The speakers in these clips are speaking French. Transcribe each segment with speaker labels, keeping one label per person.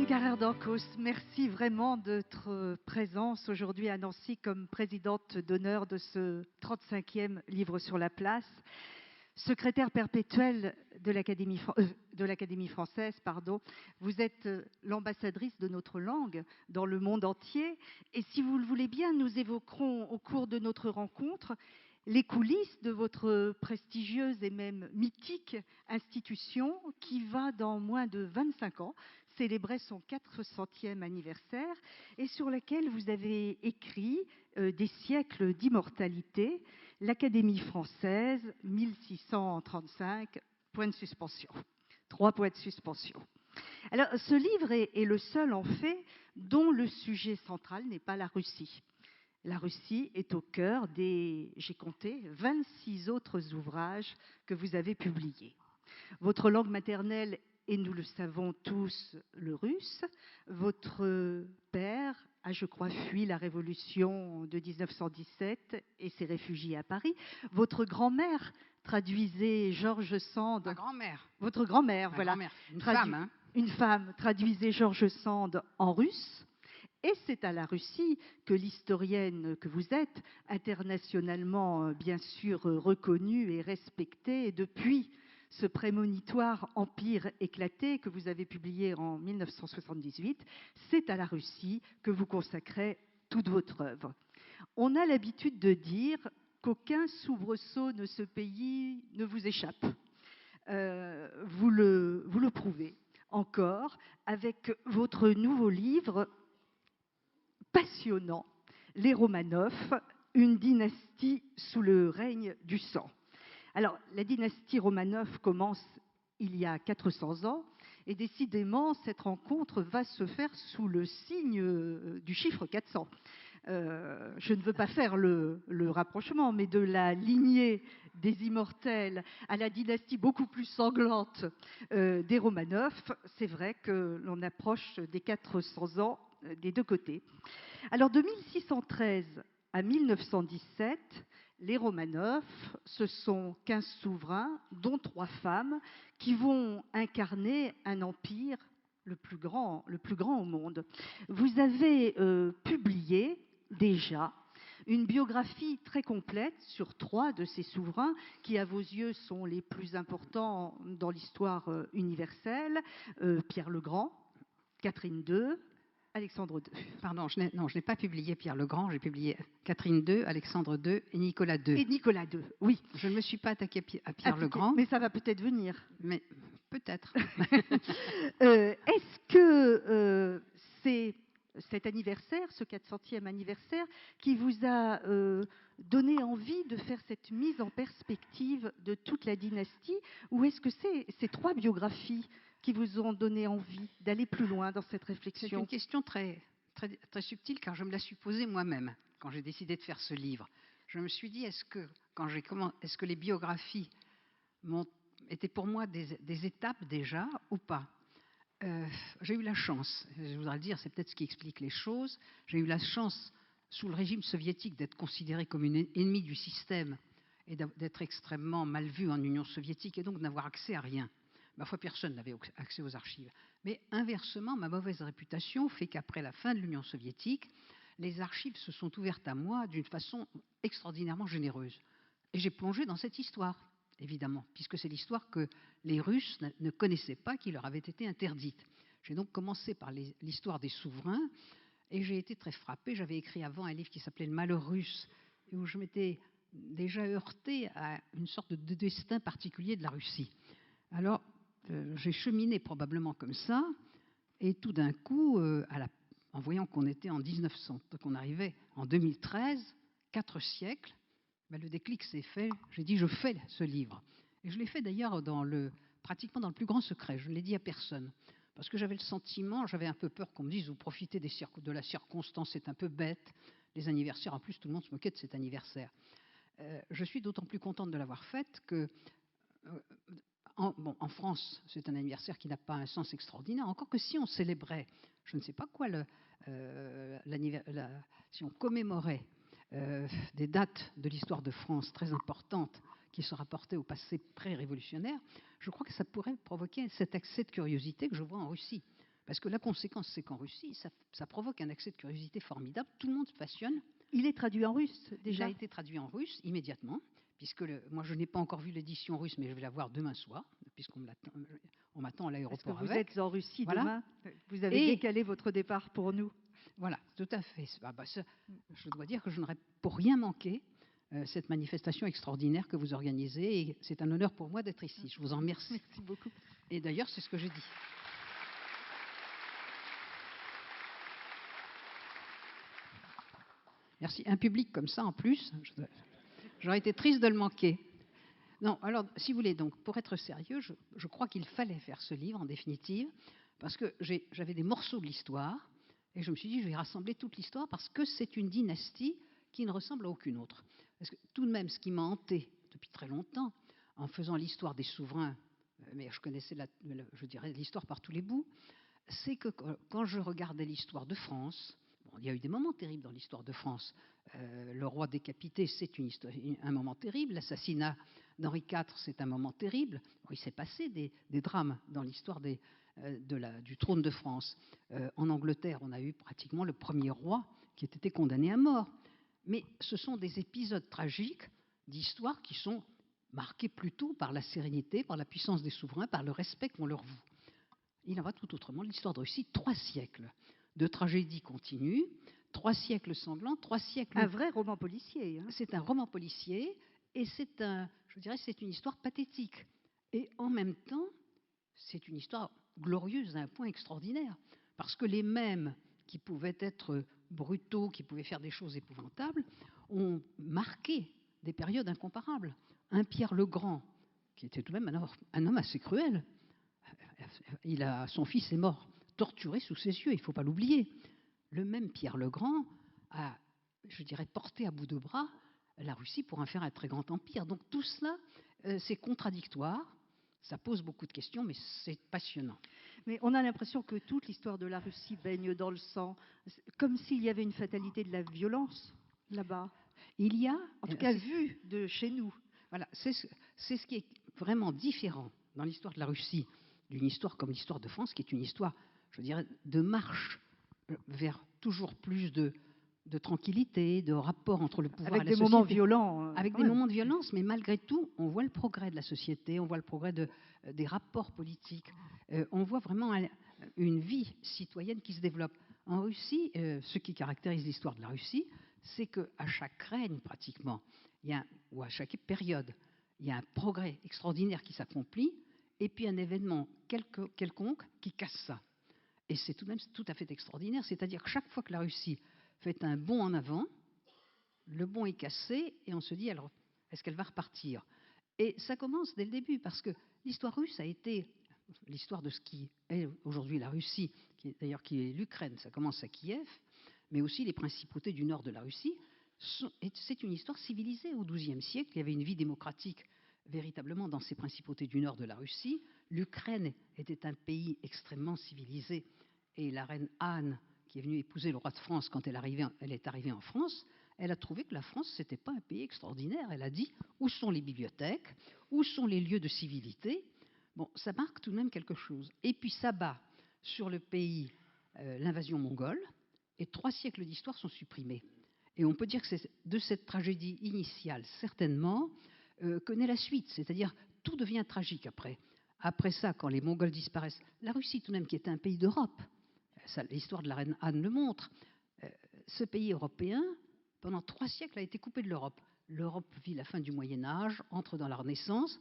Speaker 1: Carrère d'Ancos, merci vraiment de votre présence aujourd'hui à Nancy comme présidente d'honneur de ce 35e livre sur la place. Secrétaire perpétuelle de l'Académie française, vous êtes l'ambassadrice de notre langue dans le monde entier. Et si vous le voulez bien, nous évoquerons au cours de notre rencontre les coulisses de votre prestigieuse et même mythique institution qui va, dans moins de 25 ans, célébrer son 400e anniversaire et sur laquelle vous avez écrit des siècles d'immortalité, l'Académie française, 1635, point de suspension. 3 points de suspension. Alors, ce livre est le seul, en fait, dont le sujet central n'est pas la Russie. La Russie est au cœur des, j'ai compté, 26 autres ouvrages que vous avez publiés. Votre langue maternelle, et nous le savons tous, le russe. Votre père a, je crois, fui la révolution de 1917 et s'est réfugié à Paris. Votre grand-mère traduisait George Sand.
Speaker 2: Ma grand-mère.
Speaker 1: Votre grand-mère, voilà.
Speaker 2: Grand-mère. Une femme, hein.
Speaker 1: Une femme traduisait George Sand en russe. Et c'est à la Russie que l'historienne que vous êtes, internationalement bien sûr reconnue et respectée depuis ce prémonitoire Empire éclaté que vous avez publié en 1978, c'est à la Russie que vous consacrez toute votre œuvre. On a l'habitude de dire qu'aucun soubresaut de ce pays ne vous échappe. Vous le prouvez encore avec votre nouveau livre passionnant, Les Romanov, une dynastie sous le règne du sang. Alors, la dynastie Romanov commence il y a 400 ans, et décidément, cette rencontre va se faire sous le signe du chiffre 400. Je ne veux pas faire le rapprochement, mais de la lignée des immortels à la dynastie beaucoup plus sanglante des Romanov, c'est vrai que l'on approche des 400 ans des deux côtés. Alors, de 1613 à 1917, les Romanov, ce sont 15 souverains, dont 3 femmes, qui vont incarner un empire le plus grand au monde. Vous avez publié déjà une biographie très complète sur 3 de ces souverains qui, à vos yeux, sont les plus importants dans l'histoire universelle, Pierre le Grand, Catherine II, Alexandre II.
Speaker 2: Pardon, je n'ai pas publié Pierre le Grand, j'ai publié Catherine II, Alexandre II et Nicolas II.
Speaker 1: Et Nicolas II, oui.
Speaker 2: Je ne me suis pas attaquée à Pierre le Grand.
Speaker 1: Mais ça va peut-être venir.
Speaker 2: Mais peut-être.
Speaker 1: Est-ce que c'est cet anniversaire, ce 400e anniversaire, qui vous a donné envie de faire cette mise en perspective de toute la dynastie, ou est-ce que c'est ces 3 biographies qui vous ont donné envie d'aller plus loin dans cette réflexion?
Speaker 2: C'est une question très, très, très subtile, car je me la suis posée moi-même quand j'ai décidé de faire ce livre. Je me suis dit, est-ce que les biographies étaient pour moi des étapes déjà ou pas? J'ai eu la chance, je voudrais le dire, c'est peut-être ce qui explique les choses, j'ai eu la chance, sous le régime soviétique, d'être considéré comme une ennemie du système et d'être extrêmement mal vu en Union soviétique et donc d'avoir accès à rien. Ma foi, personne n'avait accès aux archives. Mais inversement, ma mauvaise réputation fait qu'après la fin de l'Union soviétique, les archives se sont ouvertes à moi d'une façon extraordinairement généreuse. Et j'ai plongé dans cette histoire, évidemment, puisque c'est l'histoire que les Russes ne connaissaient pas, qui leur avait été interdite. J'ai donc commencé par l'histoire des souverains, et j'ai été très frappée. J'avais écrit avant un livre qui s'appelait « Le malheur russe », où je m'étais déjà heurtée à une sorte de destin particulier de la Russie. Alors, j'ai cheminé probablement comme ça, et tout d'un coup, en voyant qu'on était en 1900, qu'on arrivait en 2013, 4 siècles, ben le déclic s'est fait. J'ai dit, je fais ce livre. Et je l'ai fait d'ailleurs pratiquement dans le plus grand secret. Je ne l'ai dit à personne. Parce que j'avais le sentiment, j'avais un peu peur qu'on me dise, vous profitez de la circonstance, c'est un peu bête. Les anniversaires, en plus, tout le monde se moquait de cet anniversaire. Je suis d'autant plus contente de l'avoir faite que... En France, c'est un anniversaire qui n'a pas un sens extraordinaire, encore que si on célébrait, je ne sais pas quoi, si on commémorait des dates de l'histoire de France très importantes qui se rapportaient au passé pré-révolutionnaire, je crois que ça pourrait provoquer cet accès de curiosité que je vois en Russie. Parce que la conséquence, c'est qu'en Russie, ça provoque un accès de curiosité formidable. Tout le monde se passionne.
Speaker 1: Il est traduit en russe déjà?
Speaker 2: Il a été traduit en russe immédiatement, puisque moi je n'ai pas encore vu l'édition russe, mais je vais la voir demain soir, puisqu'on m'attend à l'aéroport
Speaker 1: avec. Vous
Speaker 2: avec.
Speaker 1: êtes en Russie
Speaker 2: Voilà.
Speaker 1: demain. Vous avez décalé votre départ pour nous.
Speaker 2: Voilà, tout à fait. Je dois dire que je n'aurais pour rien manqué cette manifestation extraordinaire que vous organisez, et c'est un honneur pour moi d'être ici. Je vous en remercie.
Speaker 1: Merci beaucoup.
Speaker 2: Et d'ailleurs, c'est ce que je dis. Merci. Un public comme ça, en plus, j'aurais été triste de le manquer. Non, alors, si vous voulez, donc, pour être sérieux, je crois qu'il fallait faire ce livre, en définitive, parce que j'avais des morceaux de l'histoire, et je me suis dit, je vais rassembler toute l'histoire, parce que c'est une dynastie qui ne ressemble à aucune autre. Parce que tout de même, ce qui m'a hanté depuis très longtemps, en faisant l'histoire des souverains, mais je connaissais, je dirais, l'histoire par tous les bouts, c'est que quand je regardais l'histoire de France, il y a eu des moments terribles dans l'histoire de France. Le roi décapité, c'est un moment terrible. L'assassinat d'Henri IV, c'est un moment terrible. Il s'est passé des drames dans l'histoire du trône de France. En Angleterre, on a eu pratiquement le premier roi qui a été condamné à mort. Mais ce sont des épisodes tragiques d'histoire qui sont marqués plutôt par la sérénité, par la puissance des souverains, par le respect qu'on leur voue. Il en va tout autrement. L'histoire de Russie, 3 siècles de tragédie continue, 3 siècles sanglants, 3 siècles...
Speaker 1: Un vrai roman policier. Hein.
Speaker 2: C'est un roman policier, et je dirais, c'est une histoire pathétique. Et en même temps, c'est une histoire glorieuse à un point extraordinaire. Parce que les mêmes qui pouvaient être brutaux, qui pouvaient faire des choses épouvantables, ont marqué des périodes incomparables. Un Pierre le Grand, qui était tout de même un homme assez cruel. Son fils est mort torturé sous ses yeux, il ne faut pas l'oublier. Le même Pierre le Grand a, je dirais, porté à bout de bras la Russie pour en faire un très grand empire. Donc tout cela, c'est contradictoire, ça pose beaucoup de questions, mais c'est passionnant.
Speaker 1: Mais on a l'impression que toute l'histoire de la Russie baigne dans le sang, comme s'il y avait une fatalité de la violence là-bas.
Speaker 2: Il y a,
Speaker 1: en tout cas, vu de chez nous.
Speaker 2: Voilà, c'est ce qui est vraiment différent dans l'histoire de la Russie d'une histoire comme l'histoire de France, qui est une histoire, je dirais, de marche vers toujours plus de tranquillité, de rapport entre le pouvoir et la société.
Speaker 1: Avec des moments violents.
Speaker 2: Avec des moments de violence, mais malgré tout, on voit le progrès de la société, on voit le progrès des rapports politiques. On voit vraiment une vie citoyenne qui se développe. En Russie, ce qui caractérise l'histoire de la Russie, c'est qu'à chaque règne, pratiquement, ou à chaque période, il y a un progrès extraordinaire qui s'accomplit, et puis un événement quelconque qui casse ça. Et c'est tout de même tout à fait extraordinaire. C'est-à-dire que chaque fois que la Russie fait un bond en avant, le bond est cassé, et on se dit, alors, est-ce qu'elle va repartir? Et ça commence dès le début, parce que l'histoire russe a été l'histoire de ce qui est aujourd'hui la Russie, d'ailleurs qui est l'Ukraine, ça commence à Kiev, mais aussi les principautés du nord de la Russie. C'est une histoire civilisée au XIIe siècle. Il y avait une vie démocratique véritablement dans ces principautés du nord de la Russie. L'Ukraine était un pays extrêmement civilisé, et la reine Anne, qui est venue épouser le roi de France quand elle est arrivée en France, elle a trouvé que la France, ce n'était pas un pays extraordinaire. Elle a dit, où sont les bibliothèques? Où sont les lieux de civilité? Bon, ça marque tout de même quelque chose. Et puis ça bat sur le pays l'invasion mongole, et 3 siècles d'histoire sont supprimés. Et on peut dire que c'est de cette tragédie initiale, certainement, que naît la suite. C'est-à-dire, tout devient tragique après. Après ça, quand les Mongols disparaissent, la Russie, tout de même, qui était un pays d'Europe, l'histoire de la reine Anne le montre, ce pays européen, pendant 3 siècles, a été coupé de l'Europe. L'Europe vit la fin du Moyen-Âge, entre dans la Renaissance.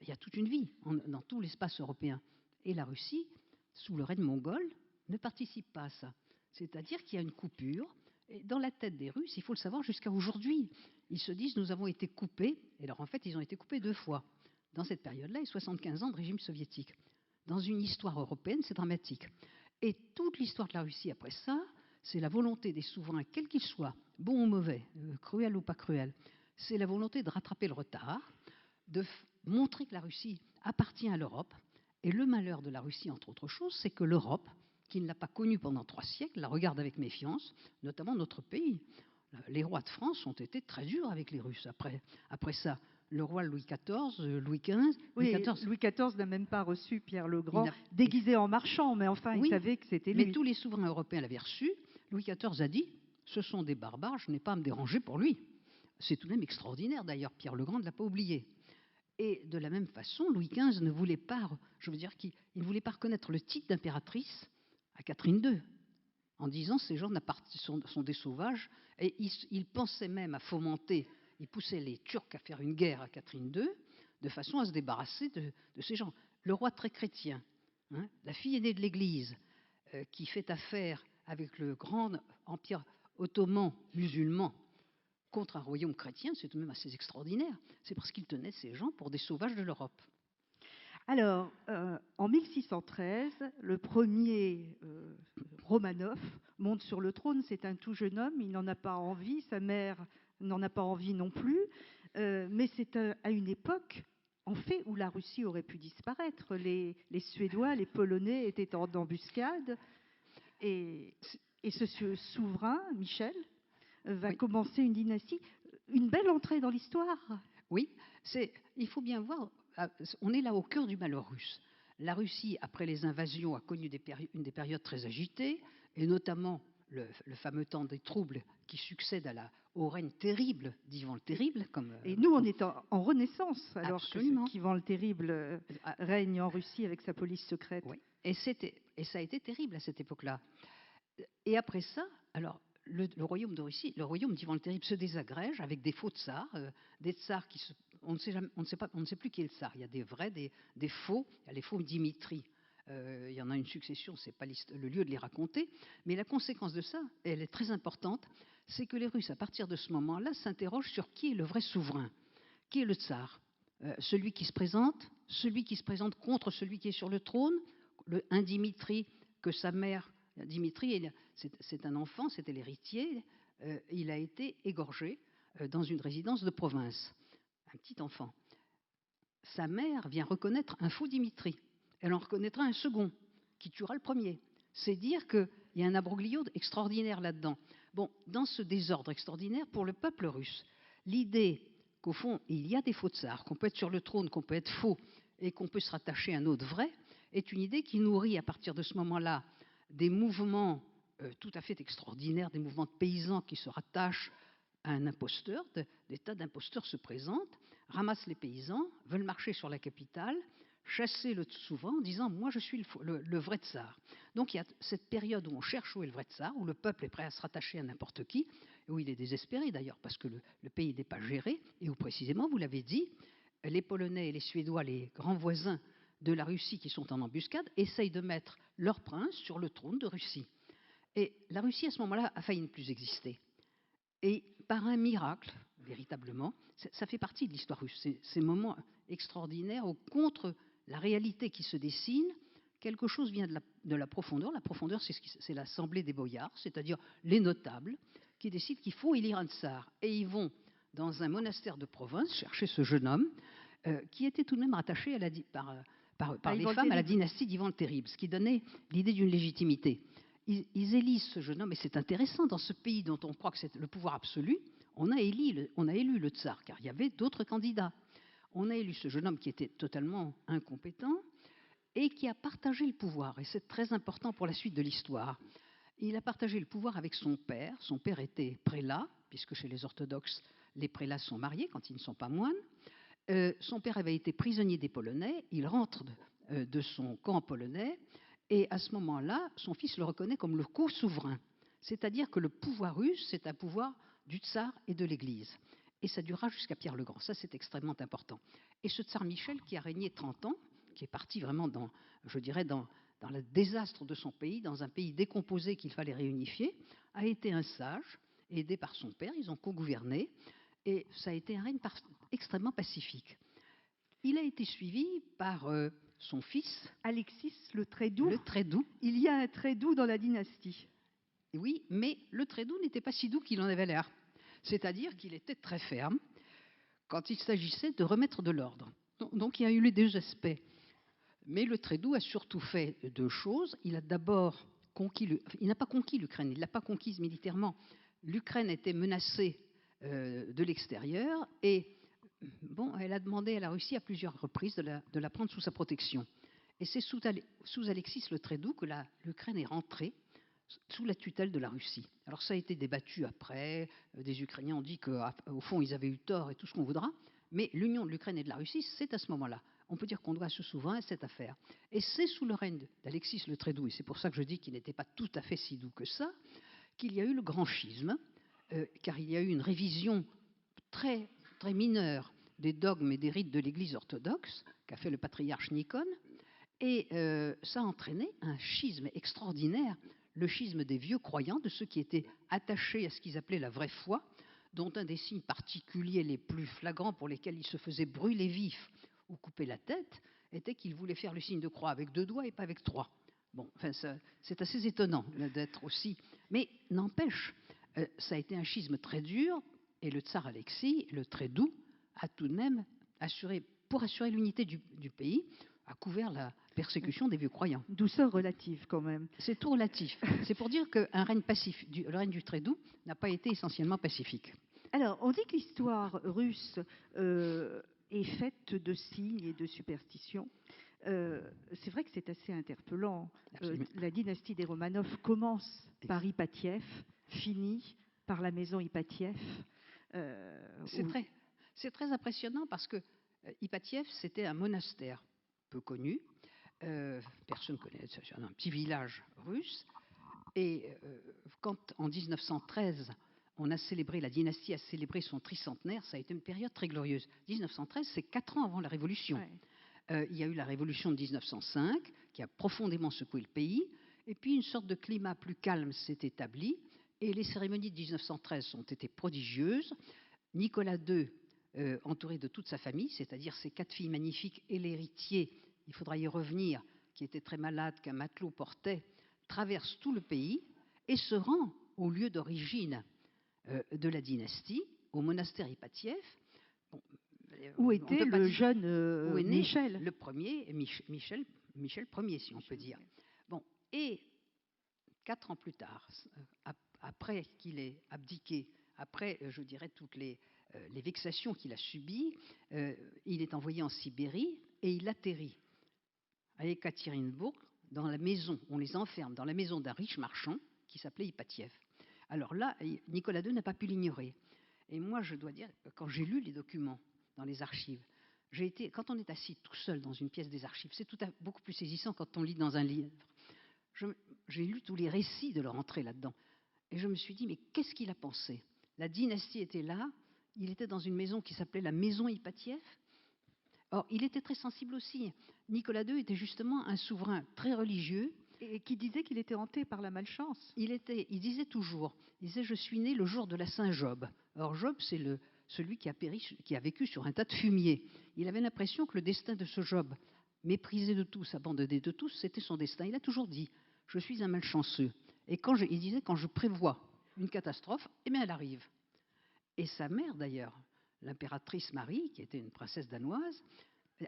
Speaker 2: Il y a toute une vie dans tout l'espace européen. Et la Russie, sous le règne mongol, ne participe pas à ça. C'est-à-dire qu'il y a une coupure. Et dans la tête des Russes, il faut le savoir, jusqu'à aujourd'hui, ils se disent, nous avons été coupés. Et alors, en fait, ils ont été coupés 2 fois. Dans cette période-là, et 75 ans de régime soviétique. Dans une histoire européenne, c'est dramatique. Et toute l'histoire de la Russie après ça, c'est la volonté des souverains, quels qu'ils soient, bons ou mauvais, cruels ou pas cruels, c'est la volonté de rattraper le retard, de montrer que la Russie appartient à l'Europe. Et le malheur de la Russie, entre autres choses, c'est que l'Europe, qui ne l'a pas connue pendant 3 siècles, la regarde avec méfiance, notamment notre pays. Les rois de France ont été très durs avec les Russes après ça. le roi Louis XIV, Louis XV.
Speaker 1: Oui, Louis XIV n'a même pas reçu Pierre le Grand, déguisé en marchand, mais enfin,
Speaker 2: oui,
Speaker 1: il savait que c'était lui.
Speaker 2: Mais tous les souverains européens l'avaient reçu. Louis XIV a dit, ce sont des barbares, je n'ai pas à me déranger pour lui. C'est tout de même extraordinaire, d'ailleurs, Pierre le Grand ne l'a pas oublié. Et de la même façon, Louis XV ne voulait pas, je veux dire qu'il ne voulait pas reconnaître le titre d'impératrice à Catherine II, en disant ces gens sont des sauvages, et il pensait même à fomenter, il poussait les Turcs à faire une guerre à Catherine II, de façon à se débarrasser de ces gens. Le roi très chrétien, hein, la fille aînée de l'Église, qui fait affaire avec le grand empire ottoman musulman contre un royaume chrétien, c'est tout de même assez extraordinaire. C'est parce qu'il tenait ces gens pour des sauvages de l'Europe.
Speaker 1: Alors, en 1613, le premier Romanov monte sur le trône. C'est un tout jeune homme, il n'en a pas envie, sa mère n'en a pas envie non plus. Mais c'est à une époque, en fait, où la Russie aurait pu disparaître. Les Suédois, les Polonais étaient en embuscade. Et ce souverain, Michel, va commencer une dynastie. Une belle entrée dans l'histoire.
Speaker 2: Oui, il faut bien voir, on est là au cœur du malheur russe. La Russie, après les invasions, a connu une des périodes très agitées, et notamment le fameux temps des troubles qui succède au règne terrible d'Ivan le Terrible.
Speaker 1: Et nous, on est en Renaissance, alors
Speaker 2: absolument.
Speaker 1: qu'Ivan le Terrible règne en Russie avec sa police secrète.
Speaker 2: Oui. Et ça a été terrible à cette époque-là. Et après ça, alors, le royaume de Russie, le royaume d'Ivan le Terrible se désagrège avec des faux tsars, des tsars on ne sait plus qui est le tsar. Il y a des vrais, des faux. Il y a les faux Dimitri. Il y en a une succession, c'est pas le lieu de les raconter. Mais la conséquence de ça, elle est très importante, c'est que les Russes, à partir de ce moment-là, s'interrogent sur qui est le vrai souverain, qui est le tsar. Celui qui se présente contre celui qui est sur le trône, un Dimitri que sa mère. Dimitri, c'est un enfant, c'était l'héritier. Il a été égorgé dans une résidence de province. Un petit enfant. Sa mère vient reconnaître un faux Dimitri. Elle en reconnaîtra un second, qui tuera le premier. C'est dire qu'il y a un abroglio extraordinaire là-dedans. Bon, dans ce désordre extraordinaire, pour le peuple russe, l'idée qu'au fond, il y a des faux tsars, qu'on peut être sur le trône, qu'on peut être faux, et qu'on peut se rattacher à un autre vrai, est une idée qui nourrit à partir de ce moment-là des mouvements tout à fait extraordinaires, des mouvements de paysans qui se rattachent à un imposteur. Des tas d'imposteurs se présentent, ramassent les paysans, veulent marcher sur la capitale, chasser le souverain en disant « moi je suis le vrai tsar ». Donc il y a cette période où on cherche où est le vrai tsar, où le peuple est prêt à se rattacher à n'importe qui, et où il est désespéré d'ailleurs parce que le pays n'est pas géré, et où précisément, vous l'avez dit, les Polonais et les Suédois, les grands voisins de la Russie qui sont en embuscade, essayent de mettre leur prince sur le trône de Russie. Et la Russie, à ce moment-là, a failli ne plus exister. Et par un miracle, véritablement, ça fait partie de l'histoire russe, ces moments extraordinaires où, contre la réalité qui se dessine, quelque chose vient de la profondeur. La profondeur, c'est l'assemblée des boyards, c'est-à-dire les notables, qui décident qu'il faut élire un tsar. Et ils vont dans un monastère de province chercher ce jeune homme qui était tout de même rattaché par les femmes à la dynastie d'Ivan le Terrible, ce qui donnait l'idée d'une légitimité. Ils élisent ce jeune homme, et c'est intéressant, dans ce pays dont on croit que c'est le pouvoir absolu, on a élu le tsar, car il y avait d'autres candidats. On a élu ce jeune homme qui était totalement incompétent et qui a partagé le pouvoir, et c'est très important pour la suite de l'histoire. Il a partagé le pouvoir avec son père. Son père était prélat, puisque chez les orthodoxes, les prélats sont mariés quand ils ne sont pas moines. Son père avait été prisonnier des Polonais, il rentre de son camp polonais, et à ce moment-là, son fils le reconnaît comme le co-souverain. C'est-à-dire que le pouvoir russe, c'est un pouvoir du tsar et de l'Église. Et ça durera jusqu'à Pierre le Grand. Ça, c'est extrêmement important. Et ce tsar Michel, qui a régné 30 ans, qui est parti vraiment dans le désastre de son pays, dans un pays décomposé qu'il fallait réunifier, a été un sage, aidé par son père, ils ont co-gouverné, et ça a été un règne extrêmement pacifique. Il a été suivi par son fils,
Speaker 1: Alexis le Très-Doux.
Speaker 2: Le Très-Doux.
Speaker 1: Il y a un Très-Doux dans la dynastie.
Speaker 2: Oui, mais le Très-Doux n'était pas si doux qu'il en avait l'air. C'est-à-dire qu'il était très ferme quand il s'agissait de remettre de l'ordre. Donc il y a eu les deux aspects. Mais le Très-Doux a surtout fait deux choses. Il a d'abord il n'a pas conquis l'Ukraine, il ne l'a pas conquise militairement. L'Ukraine était menacée de l'extérieur, et bon, elle a demandé à la Russie à plusieurs reprises de la prendre sous sa protection. Et c'est sous Alexis le Très-Doux que l'Ukraine est rentrée sous la tutelle de la Russie. Alors ça a été débattu après, des Ukrainiens ont dit qu'au fond ils avaient eu tort et tout ce qu'on voudra, mais l'union de l'Ukraine et de la Russie, c'est à ce moment-là. On peut dire qu'on doit ce souverain à cette affaire. Et c'est sous le règne d'Alexis le Très-Doux, et c'est pour ça que je dis qu'il n'était pas tout à fait si doux que ça, qu'il y a eu le grand schisme, car il y a eu une révision très, très mineure des dogmes et des rites de l'Église orthodoxe qu'a fait le patriarche Nikon, et ça a entraîné un schisme extraordinaire, le schisme des vieux croyants, de ceux qui étaient attachés à ce qu'ils appelaient la vraie foi, dont un des signes particuliers les plus flagrants pour lesquels ils se faisaient brûler vifs ou couper la tête était qu'ils voulaient faire le signe de croix avec 2 doigts et pas avec 3. Bon, enfin, c'est assez étonnant d'être aussi. Mais n'empêche, ça a été un schisme très dur, et le tsar Alexis, le Très-Doux, a tout de même assuré, pour assurer l'unité du pays, a couvert la persécution des vieux croyants.
Speaker 1: Douceur relative quand même.
Speaker 2: C'est tout relatif. C'est pour dire que le règne du Très-Doux n'a pas été essentiellement pacifique.
Speaker 1: Alors, on dit que l'histoire russe est faite de signes et de superstitions. C'est vrai que c'est assez interpellant. La dynastie des Romanov commence par Ipatiev, finit par la maison Ipatiev.
Speaker 2: C'est très impressionnant parce que Ipatiev, c'était un monastère peu connu. Personne ne connaît, c'est un petit village russe. Et quand, en 1913, la dynastie a célébré son tricentenaire, ça a été une période très glorieuse. 1913, c'est 4 ans avant la Révolution. Ouais. Il y a eu la Révolution de 1905, qui a profondément secoué le pays, et puis une sorte de climat plus calme s'est établi, et les cérémonies de 1913 ont été prodigieuses. Nicolas II, entouré de toute sa famille, c'est-à-dire ses 4 filles magnifiques et l'héritier, il faudra y revenir, qui était très malade, qu'un matelot portait, traverse tout le pays et se rend au lieu d'origine de la dynastie, au monastère Ipatiev. Bon,
Speaker 1: où était le jeune Michel
Speaker 2: le premier, Michel Ier, si on peut dire. Bon, et 4 ans plus tard, après qu'il ait abdiqué, après, je dirais, toutes les vexations qu'il a subies, il est envoyé en Sibérie et il atterrit à Ekaterinbourg, dans la maison, on les enferme dans la maison d'un riche marchand qui s'appelait Ipatiev. Alors là, Nicolas II n'a pas pu l'ignorer. Et moi, je dois dire, quand j'ai lu les documents dans les archives, quand on est assis tout seul dans une pièce des archives, c'est beaucoup plus saisissant quand on lit dans un livre. J'ai lu tous les récits de leur entrée là-dedans. Et je me suis dit, mais qu'est-ce qu'il a pensé? La dynastie était là, il était dans une maison qui s'appelait la maison Ipatiev. Or, il était très sensible aussi. Nicolas II était justement un souverain très religieux.
Speaker 1: Et qui disait qu'il était hanté par la malchance.
Speaker 2: Il disait toujours, je suis né le jour de la Saint-Job. Or, Job, c'est celui qui a vécu sur un tas de fumier. Il avait l'impression que le destin de ce Job, méprisé de tous, abandonné de tous, c'était son destin. Il a toujours dit, je suis un malchanceux. Et il disait, quand je prévois une catastrophe, eh bien, elle arrive. Et sa mère, d'ailleurs, l'impératrice Marie, qui était une princesse danoise,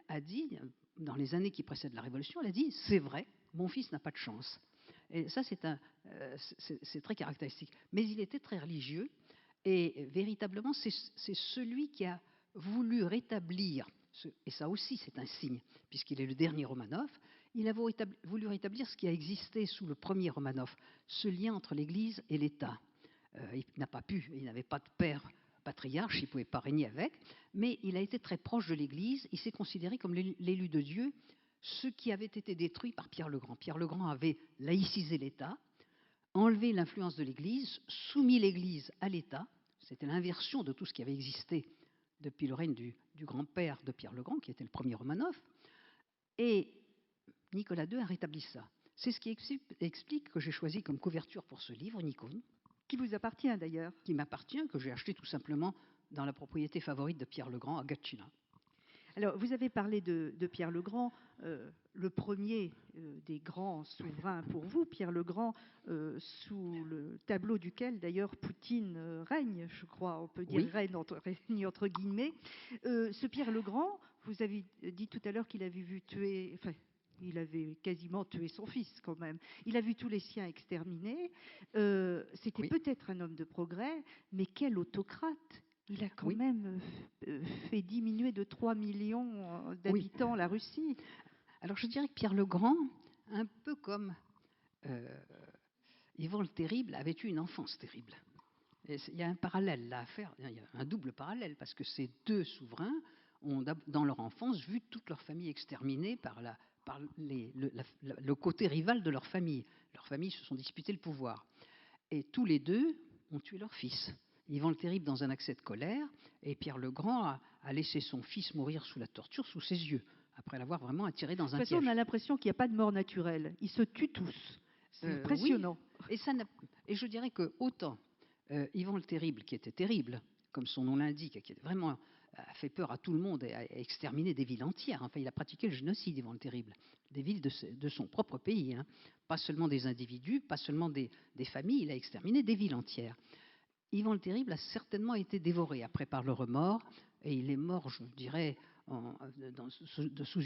Speaker 2: a dit, dans les années qui précèdent la Révolution, elle a dit, c'est vrai, mon fils n'a pas de chance. Et ça, c'est très caractéristique. Mais il était très religieux, et véritablement, c'est celui qui a voulu rétablir, et ça aussi c'est un signe, puisqu'il est le dernier Romanov, il a voulu rétablir ce qui a existé sous le premier Romanov, ce lien entre l'Église et l'État. Il n'a pas pu, il n'avait pas de père patriarche, il ne pouvait pas régner avec, mais il a été très proche de l'Église, il s'est considéré comme l'élu de Dieu, ce qui avait été détruit par Pierre le Grand. Pierre le Grand avait laïcisé l'État, enlevé l'influence de l'Église, soumis l'Église à l'État, c'était l'inversion de tout ce qui avait existé depuis le règne du grand-père de Pierre le Grand, qui était le premier Romanov, et Nicolas II a rétabli ça. C'est ce qui explique que j'ai choisi comme couverture pour ce livre, Nikon.
Speaker 1: Qui vous appartient d'ailleurs.
Speaker 2: Qui m'appartient, que j'ai acheté tout simplement dans la propriété favorite de Pierre le Grand à Gatchina.
Speaker 1: Alors, vous avez parlé de Pierre le Grand, le premier des grands souverains pour vous, Pierre le Grand, sous le tableau duquel d'ailleurs Poutine règne, je crois, on peut dire oui. règne entre guillemets. Ce Pierre le Grand, vous avez dit tout à l'heure qu'il avait vu tuer... Enfin, il avait quasiment tué son fils quand même. Il a vu tous les siens exterminés. C'était oui. Peut-être un homme de progrès, mais quel autocrate, Il a quand
Speaker 2: Oui.
Speaker 1: même fait diminuer de 3 millions d'habitants la Russie.
Speaker 2: Alors je dirais que Pierre le Grand, un peu comme euh, Ivan le Terrible, avait eu une enfance terrible. Et il y a un parallèle là à faire, il y a un double parallèle, parce que ces deux souverains ont, dans leur enfance, vu toute leur famille exterminée par le côté rival de leur famille. Leurs familles se sont disputées le pouvoir. Et tous les deux ont tué leur fils. Ivan le Terrible dans un accès de colère, et Pierre le Grand a laissé son fils mourir sous la torture, sous ses yeux, après l'avoir vraiment attiré dans un
Speaker 1: De toute façon,
Speaker 2: piège.
Speaker 1: on a l'impression qu'il n'y a pas de mort naturelle. Ils se tuent tous. C'est
Speaker 2: Oui,
Speaker 1: impressionnant.
Speaker 2: et je dirais que autant Ivan le Terrible, qui était terrible, comme son nom l'indique, qui vraiment a fait peur à tout le monde et a exterminé des villes entières. Enfin, il a pratiqué le génocide, Ivan le Terrible, des villes de son propre pays, hein. Pas seulement des individus, pas seulement des familles, il a exterminé des villes entières. Ivan le Terrible a certainement été dévoré après par le remords, et il est mort, je dirais, sous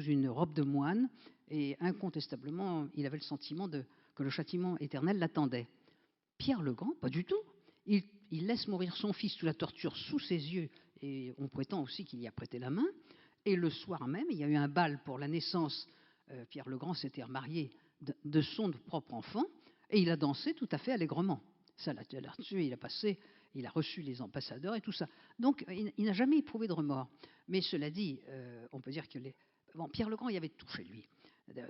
Speaker 2: une robe de moine, et incontestablement, il avait le sentiment que le châtiment éternel l'attendait. Pierre le Grand, pas du tout. Il laisse mourir son fils sous la torture, sous ses yeux, et on prétend aussi qu'il y a prêté la main. Et le soir même, il y a eu un bal pour la naissance. Pierre le Grand s'était remarié de son propre enfant, et il a dansé tout à fait allègrement. Ça l'a tué, il a reçu les ambassadeurs et tout ça. Donc, il n'a jamais éprouvé de remords. Mais cela dit, on peut dire que Pierre le Grand, il y avait tout chez lui.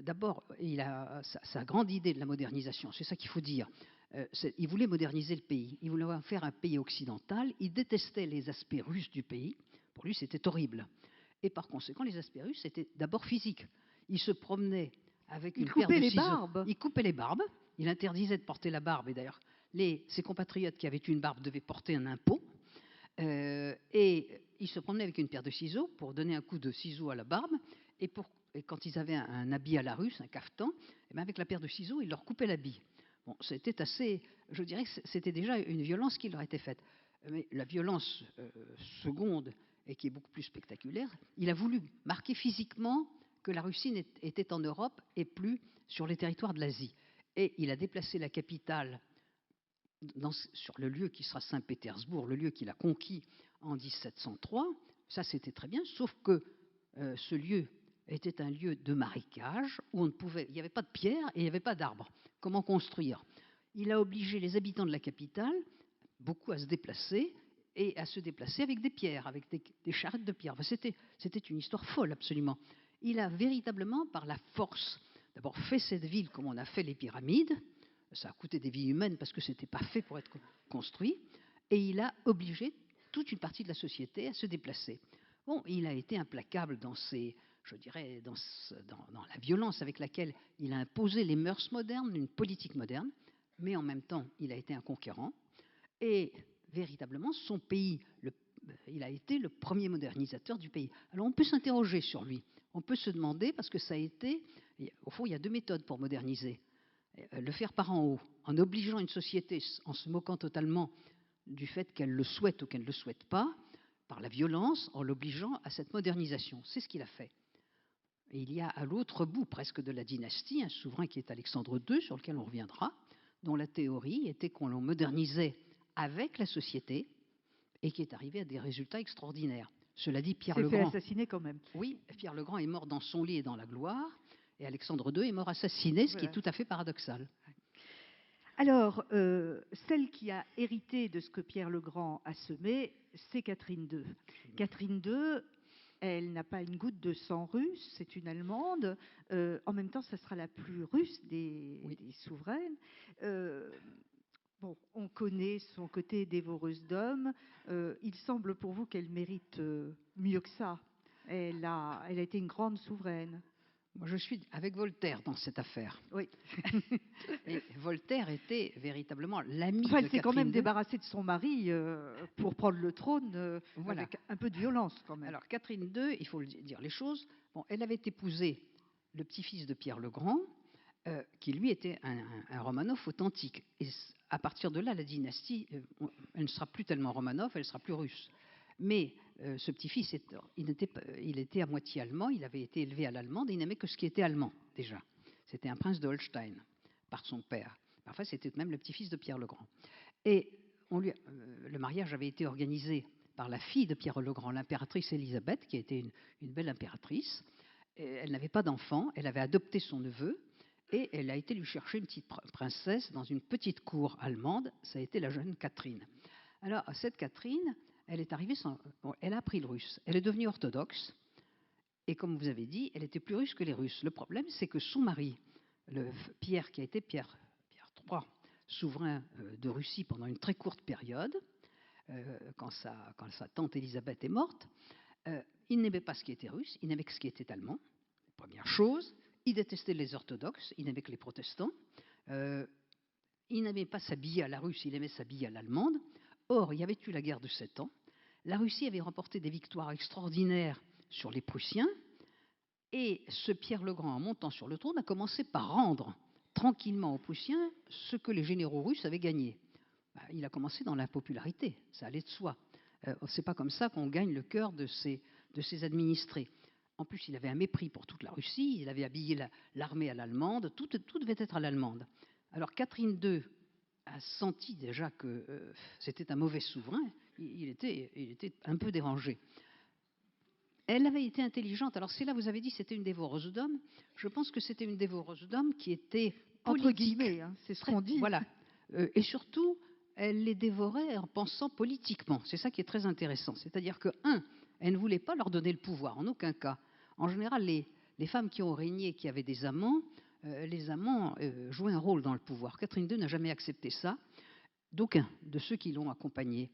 Speaker 2: D'abord, il a sa grande idée de la modernisation, c'est ça qu'il faut dire. Il voulait moderniser le pays, il voulait en faire un pays occidental, il détestait les aspects russes du pays, pour lui c'était horrible. Et par conséquent, les aspects russes, c'était d'abord physique. Il se promenait avec une paire de ciseaux.
Speaker 1: Barbes.
Speaker 2: Il coupait les barbes, il interdisait de porter la barbe, et d'ailleurs, ses compatriotes qui avaient une barbe devaient porter un impôt. Et il se promenait avec une paire de ciseaux pour donner un coup de ciseau à la barbe, et quand ils avaient un habit à la russe, un cafetan, et bien avec la paire de ciseaux, il leur coupait l'habit. Bon, c'était assez, je dirais que c'était déjà une violence qui leur était faite. Mais la violence seconde, et qui est beaucoup plus spectaculaire, il a voulu marquer physiquement que la Russie était en Europe et plus sur les territoires de l'Asie. Et il a déplacé la capitale sur le lieu qui sera Saint-Pétersbourg, le lieu qu'il a conquis en 1703. Ça, c'était très bien, sauf que ce lieu était un lieu de marécage où il n'y avait pas de pierre et il n'y avait pas d'arbres. Comment construire? Il a obligé les habitants de la capitale, beaucoup à se déplacer, et à se déplacer avec des pierres, avec des charrettes de pierre. Enfin, c'était une histoire folle, absolument. Il a véritablement, par la force, d'abord fait cette ville comme on a fait les pyramides. Ça a coûté des vies humaines parce que ce n'était pas fait pour être construit. Et il a obligé toute une partie de la société à se déplacer. Bon, il a été implacable dans la violence avec laquelle il a imposé les mœurs modernes, une politique moderne, mais en même temps, il a été un conquérant. Et véritablement, son pays, il a été le premier modernisateur du pays. Alors on peut s'interroger sur lui. On peut se demander, parce que ça a été, au fond, il y a deux méthodes pour moderniser. Le faire par en haut, en obligeant une société, en se moquant totalement du fait qu'elle le souhaite ou qu'elle ne le souhaite pas, par la violence, en l'obligeant à cette modernisation. C'est ce qu'il a fait. Et il y a à l'autre bout presque de la dynastie un souverain qui est Alexandre II, sur lequel on reviendra, dont la théorie était qu'on le modernisait avec la société et qui est arrivé à des résultats extraordinaires. Cela dit, Pierre le Grand...
Speaker 1: s'est fait assassiner quand même.
Speaker 2: Oui, Pierre le Grand est mort dans son lit et dans la gloire, et Alexandre II est mort assassiné, ce qui est tout à fait paradoxal.
Speaker 1: Alors, celle qui a hérité de ce que Pierre le Grand a semé, c'est Catherine II. Catherine II, elle n'a pas une goutte de sang russe, c'est une Allemande. En même temps, ça sera la plus russe des souveraines. Bon, on connaît son côté dévoreuse d'hommes. Il semble pour vous qu'elle mérite mieux que ça. Elle a été une grande souveraine.
Speaker 2: Moi, je suis avec Voltaire dans cette affaire.
Speaker 1: Oui.
Speaker 2: Et Voltaire était véritablement l'ami de Catherine II.
Speaker 1: Elle s'est quand même débarrassée de son mari pour prendre le trône avec un peu de violence quand même.
Speaker 2: Alors Catherine II, il faut dire les choses, elle avait épousé le petit-fils de Pierre le Grand, qui lui était un Romanov authentique. Et à partir de là, la dynastie, elle ne sera plus tellement Romanov, elle sera plus russe. Mais ce petit-fils, il était à moitié allemand, il avait été élevé à l'allemande et il n'aimait que ce qui était allemand, déjà. C'était un prince de Holstein, par son père. Parfois, c'était même le petit-fils de Pierre le Grand. Et le mariage avait été organisé par la fille de Pierre le Grand, l'impératrice Élisabeth, qui était une belle impératrice. Elle n'avait pas d'enfant, elle avait adopté son neveu, et elle a été lui chercher une petite princesse dans une petite cour allemande. Ça a été la jeune Catherine. Alors, cette Catherine, elle est arrivée elle a appris le russe. Elle est devenue orthodoxe. Et comme vous avez dit, elle était plus russe que les Russes. Le problème, c'est que son mari, Pierre, qui a été Pierre III, souverain de Russie pendant une très courte période, quand sa tante Élisabeth est morte, il n'aimait pas ce qui était russe, il n'aimait que ce qui était allemand. Première chose, il détestait les orthodoxes, il n'aimait que les protestants. Il n'aimait pas s'habiller à la russe, il aimait s'habiller à l'allemande. Or, il y avait eu la guerre de 7 ans. La Russie avait remporté des victoires extraordinaires sur les Prussiens. Et ce Pierre le Grand, en montant sur le trône, a commencé par rendre tranquillement aux Prussiens ce que les généraux russes avaient gagné. Il a commencé dans l'impopularité, ça allait de soi. C'est pas comme ça qu'on gagne le cœur de ses administrés. En plus, il avait un mépris pour toute la Russie, il avait habillé l'armée à l'allemande, tout devait être à l'allemande. Alors Catherine II a senti déjà que c'était un mauvais souverain, il était un peu dérangé. Elle avait été intelligente. Alors c'est là, vous avez dit, c'était une dévoreuse d'hommes. Je pense que c'était une dévoreuse d'hommes qui était politique.
Speaker 1: Entre guillemets, hein, c'est ce qu'on dit.
Speaker 2: Voilà. Et surtout, elle les dévorait en pensant politiquement. C'est ça qui est très intéressant. C'est-à-dire que, elle ne voulait pas leur donner le pouvoir, en aucun cas. En général, les femmes qui ont régné, qui avaient des amants, les amants jouaient un rôle dans le pouvoir. Catherine II n'a jamais accepté ça, d'aucun de ceux qui l'ont accompagnée.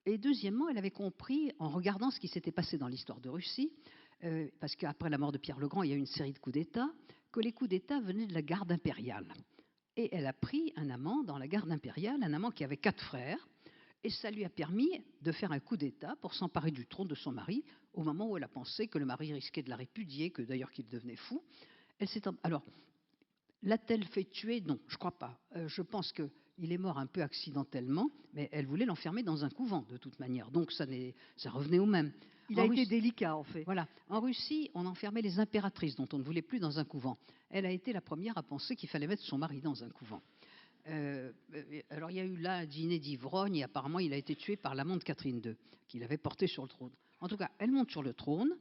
Speaker 2: Et deuxièmement, elle avait compris, en regardant ce qui s'était passé dans l'histoire de Russie, parce qu'après la mort de Pierre le Grand, il y a eu une série de coups d'État, que les coups d'État venaient de la garde impériale. Et elle a pris un amant dans la garde impériale, un amant qui avait 4 frères, et ça lui a permis de faire un coup d'État pour s'emparer du trône de son mari, au moment où elle a pensé que le mari risquait de la répudier, que d'ailleurs qu'il devenait fou. Alors, l'a-t-elle fait tuer? Non, je ne crois pas. Je pense qu'il est mort un peu accidentellement, mais elle voulait l'enfermer dans un couvent, de toute manière. Donc ça revenait au même.
Speaker 1: Il a été délicat, en fait.
Speaker 2: Voilà. En Russie, on enfermait les impératrices, dont on ne voulait plus dans un couvent. Elle a été la première à penser qu'il fallait mettre son mari dans un couvent. Alors il y a eu là un dîner d'ivrogne, et apparemment il a été tué par l'amant de Catherine II, qu'il avait porté sur le trône. En tout cas, elle monte sur le trône.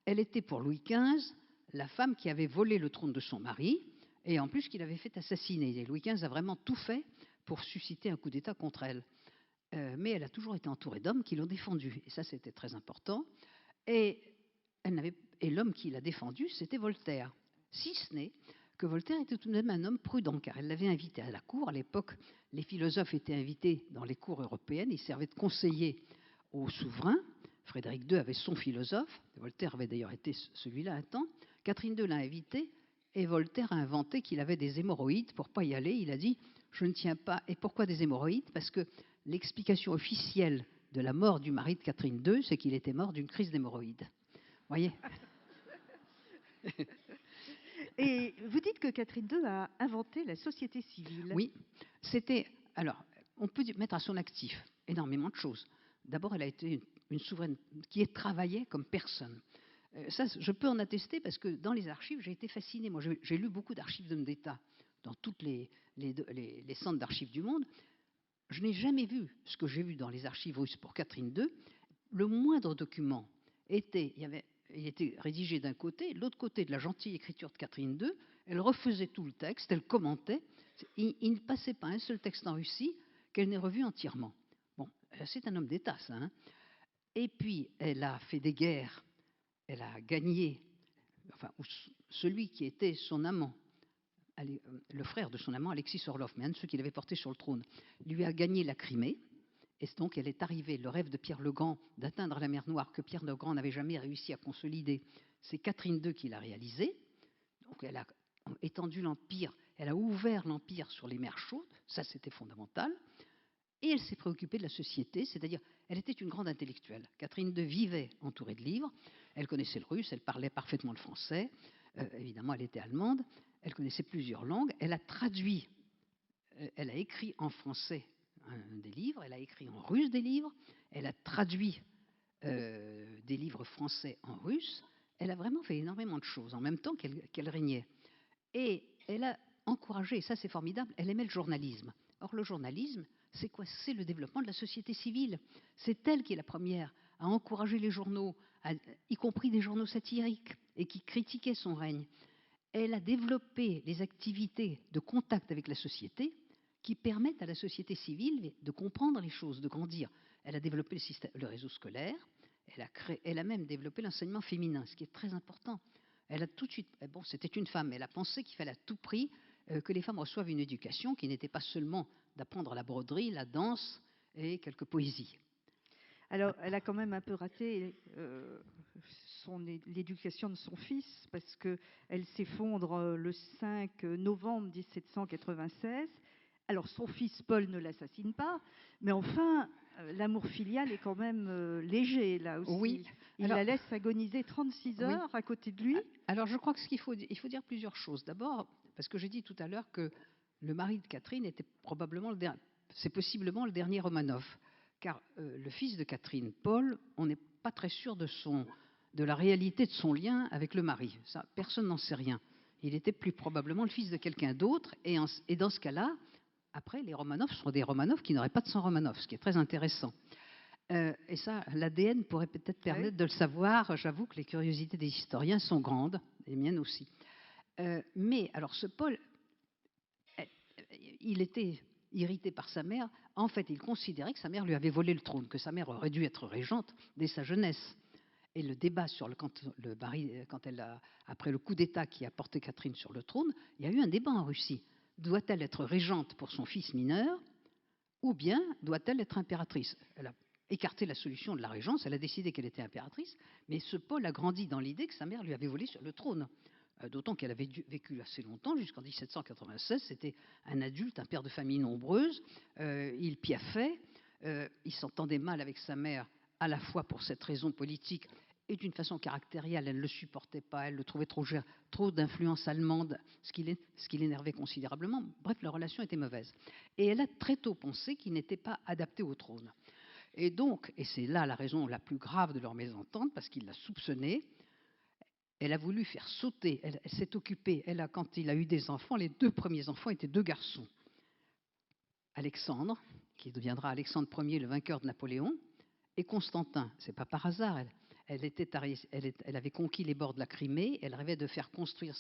Speaker 2: Elle était pour Louis XV la femme qui avait volé le trône de son mari, et en plus qu'il avait fait assassiner. Et Louis XV a vraiment tout fait pour susciter un coup d'État contre elle. Mais elle a toujours été entourée d'hommes qui l'ont défendue. Et ça, c'était très important. Et l'homme qui l'a défendue, c'était Voltaire. Si ce n'est que Voltaire était tout de même un homme prudent, car elle l'avait invité à la cour. À l'époque, les philosophes étaient invités dans les cours européennes. Ils servaient de conseillers aux souverains. Frédéric II avait son philosophe. Voltaire avait d'ailleurs été celui-là un temps. Catherine II l'a invité. Et Voltaire a inventé qu'il avait des hémorroïdes. Pour ne pas y aller, il a dit « je ne tiens pas ». Et pourquoi des hémorroïdes? Parce que l'explication officielle de la mort du mari de Catherine II, c'est qu'il était mort d'une crise d'hémorroïdes. Vous voyez?
Speaker 1: Et vous dites que Catherine II a inventé la société civile.
Speaker 2: Oui, alors, on peut mettre à son actif énormément de choses. D'abord, elle a été une souveraine qui travaillait comme personne. Ça, je peux en attester parce que dans les archives, j'ai été fascinée. Moi, j'ai lu beaucoup d'archives d'hommes d'État dans toutes les centres d'archives du monde. Je n'ai jamais vu ce que j'ai vu dans les archives russes pour Catherine II. Le moindre document il était rédigé d'un côté, de l'autre côté de la gentille écriture de Catherine II, elle refaisait tout le texte, elle commentait. Il ne passait pas un seul texte en Russie qu'elle n'ait revu entièrement. Bon, c'est un homme d'État, ça. Hein. Et puis, elle a fait des guerres. Elle a gagné, celui qui était son amant, le frère de son amant, Alexis Orlov, mais un de ceux qui l'avait porté sur le trône, lui a gagné la Crimée. Et donc, elle est arrivée, le rêve de Pierre le Grand d'atteindre la mer Noire, que Pierre le Grand n'avait jamais réussi à consolider, c'est Catherine II qui l'a réalisé. Donc, elle a étendu l'Empire, elle a ouvert l'Empire sur les mers chaudes, ça c'était fondamental. Et elle s'est préoccupée de la société, c'est-à-dire, elle était une grande intellectuelle. Catherine II vivait entourée de livres, elle connaissait le russe, elle parlait parfaitement le français, évidemment, elle était allemande, elle connaissait plusieurs langues, elle a traduit, elle a écrit en français des livres, elle a écrit en russe des livres, elle a traduit des livres français en russe, elle a vraiment fait énormément de choses en même temps qu'elle régnait. Et elle a encouragé, et ça c'est formidable, elle aimait le journalisme. Or le journalisme, c'est quoi? C'est le développement de la société civile. C'est elle qui est la première à encourager les journaux, y compris des journaux satiriques, et qui critiquaient son règne. Elle a développé les activités de contact avec la société qui permettent à la société civile de comprendre les choses, de grandir. Elle a développé le réseau scolaire, elle a même développé l'enseignement féminin, ce qui est très important. Elle a tout de suite, bon, c'était une femme, mais elle a pensé qu'il fallait à tout prix que les femmes reçoivent une éducation qui n'était pas seulement d'apprendre la broderie, la danse et quelques poésies.
Speaker 1: Alors, elle a quand même un peu raté l'éducation de son fils, parce qu'elle s'effondre le 5 novembre 1796. Alors, son fils Paul ne l'assassine pas, mais enfin, l'amour filial est quand même léger, là aussi.
Speaker 2: Oui.
Speaker 1: Il la laisse agoniser 36 heures à côté de lui.
Speaker 2: Alors, je crois qu'il faut dire plusieurs choses. D'abord, parce que j'ai dit tout à l'heure que le mari de Catherine était probablement c'est possiblement le dernier Romanov. Car le fils de Catherine, Paul, on n'est pas très sûr de la réalité de son lien avec le mari. Ça, personne n'en sait rien. Il était plus probablement le fils de quelqu'un d'autre. Et dans ce cas-là, après, les Romanov sont des Romanov qui n'auraient pas de sang Romanov, ce qui est très intéressant. Et ça, l'ADN pourrait peut-être permettre de le savoir. J'avoue que les curiosités des historiens sont grandes, les miennes aussi. Mais alors, ce Paul, il était irrité par sa mère. En fait, il considérait que sa mère lui avait volé le trône, que sa mère aurait dû être régente dès sa jeunesse. Et le débat sur après le coup d'État qui a porté Catherine sur le trône, il y a eu un débat en Russie. Doit-elle être régente pour son fils mineur, ou bien doit-elle être impératrice? Elle a écarté la solution de la régence, elle a décidé qu'elle était impératrice, mais ce Paul a grandi dans l'idée que sa mère lui avait volé sur le trône. D'autant qu'elle avait vécu assez longtemps, jusqu'en 1796. C'était un adulte, un père de famille nombreuse. Il piaffait. Il s'entendait mal avec sa mère, à la fois pour cette raison politique et d'une façon caractérielle. Elle ne le supportait pas. Elle le trouvait trop d'influence allemande, ce qui l'énervait considérablement. Bref, leur relation était mauvaise. Et elle a très tôt pensé qu'il n'était pas adapté au trône. Et donc, et c'est là la raison la plus grave de leur mésentente, parce qu'il l'a soupçonnée, elle a voulu faire sauter, elle s'est occupée, quand il a eu des enfants, les 2 premiers enfants étaient 2 garçons. Alexandre, qui deviendra Alexandre Ier, le vainqueur de Napoléon, et Constantin. C'est pas par hasard, elle avait conquis les bords de la Crimée, elle rêvait de faire construire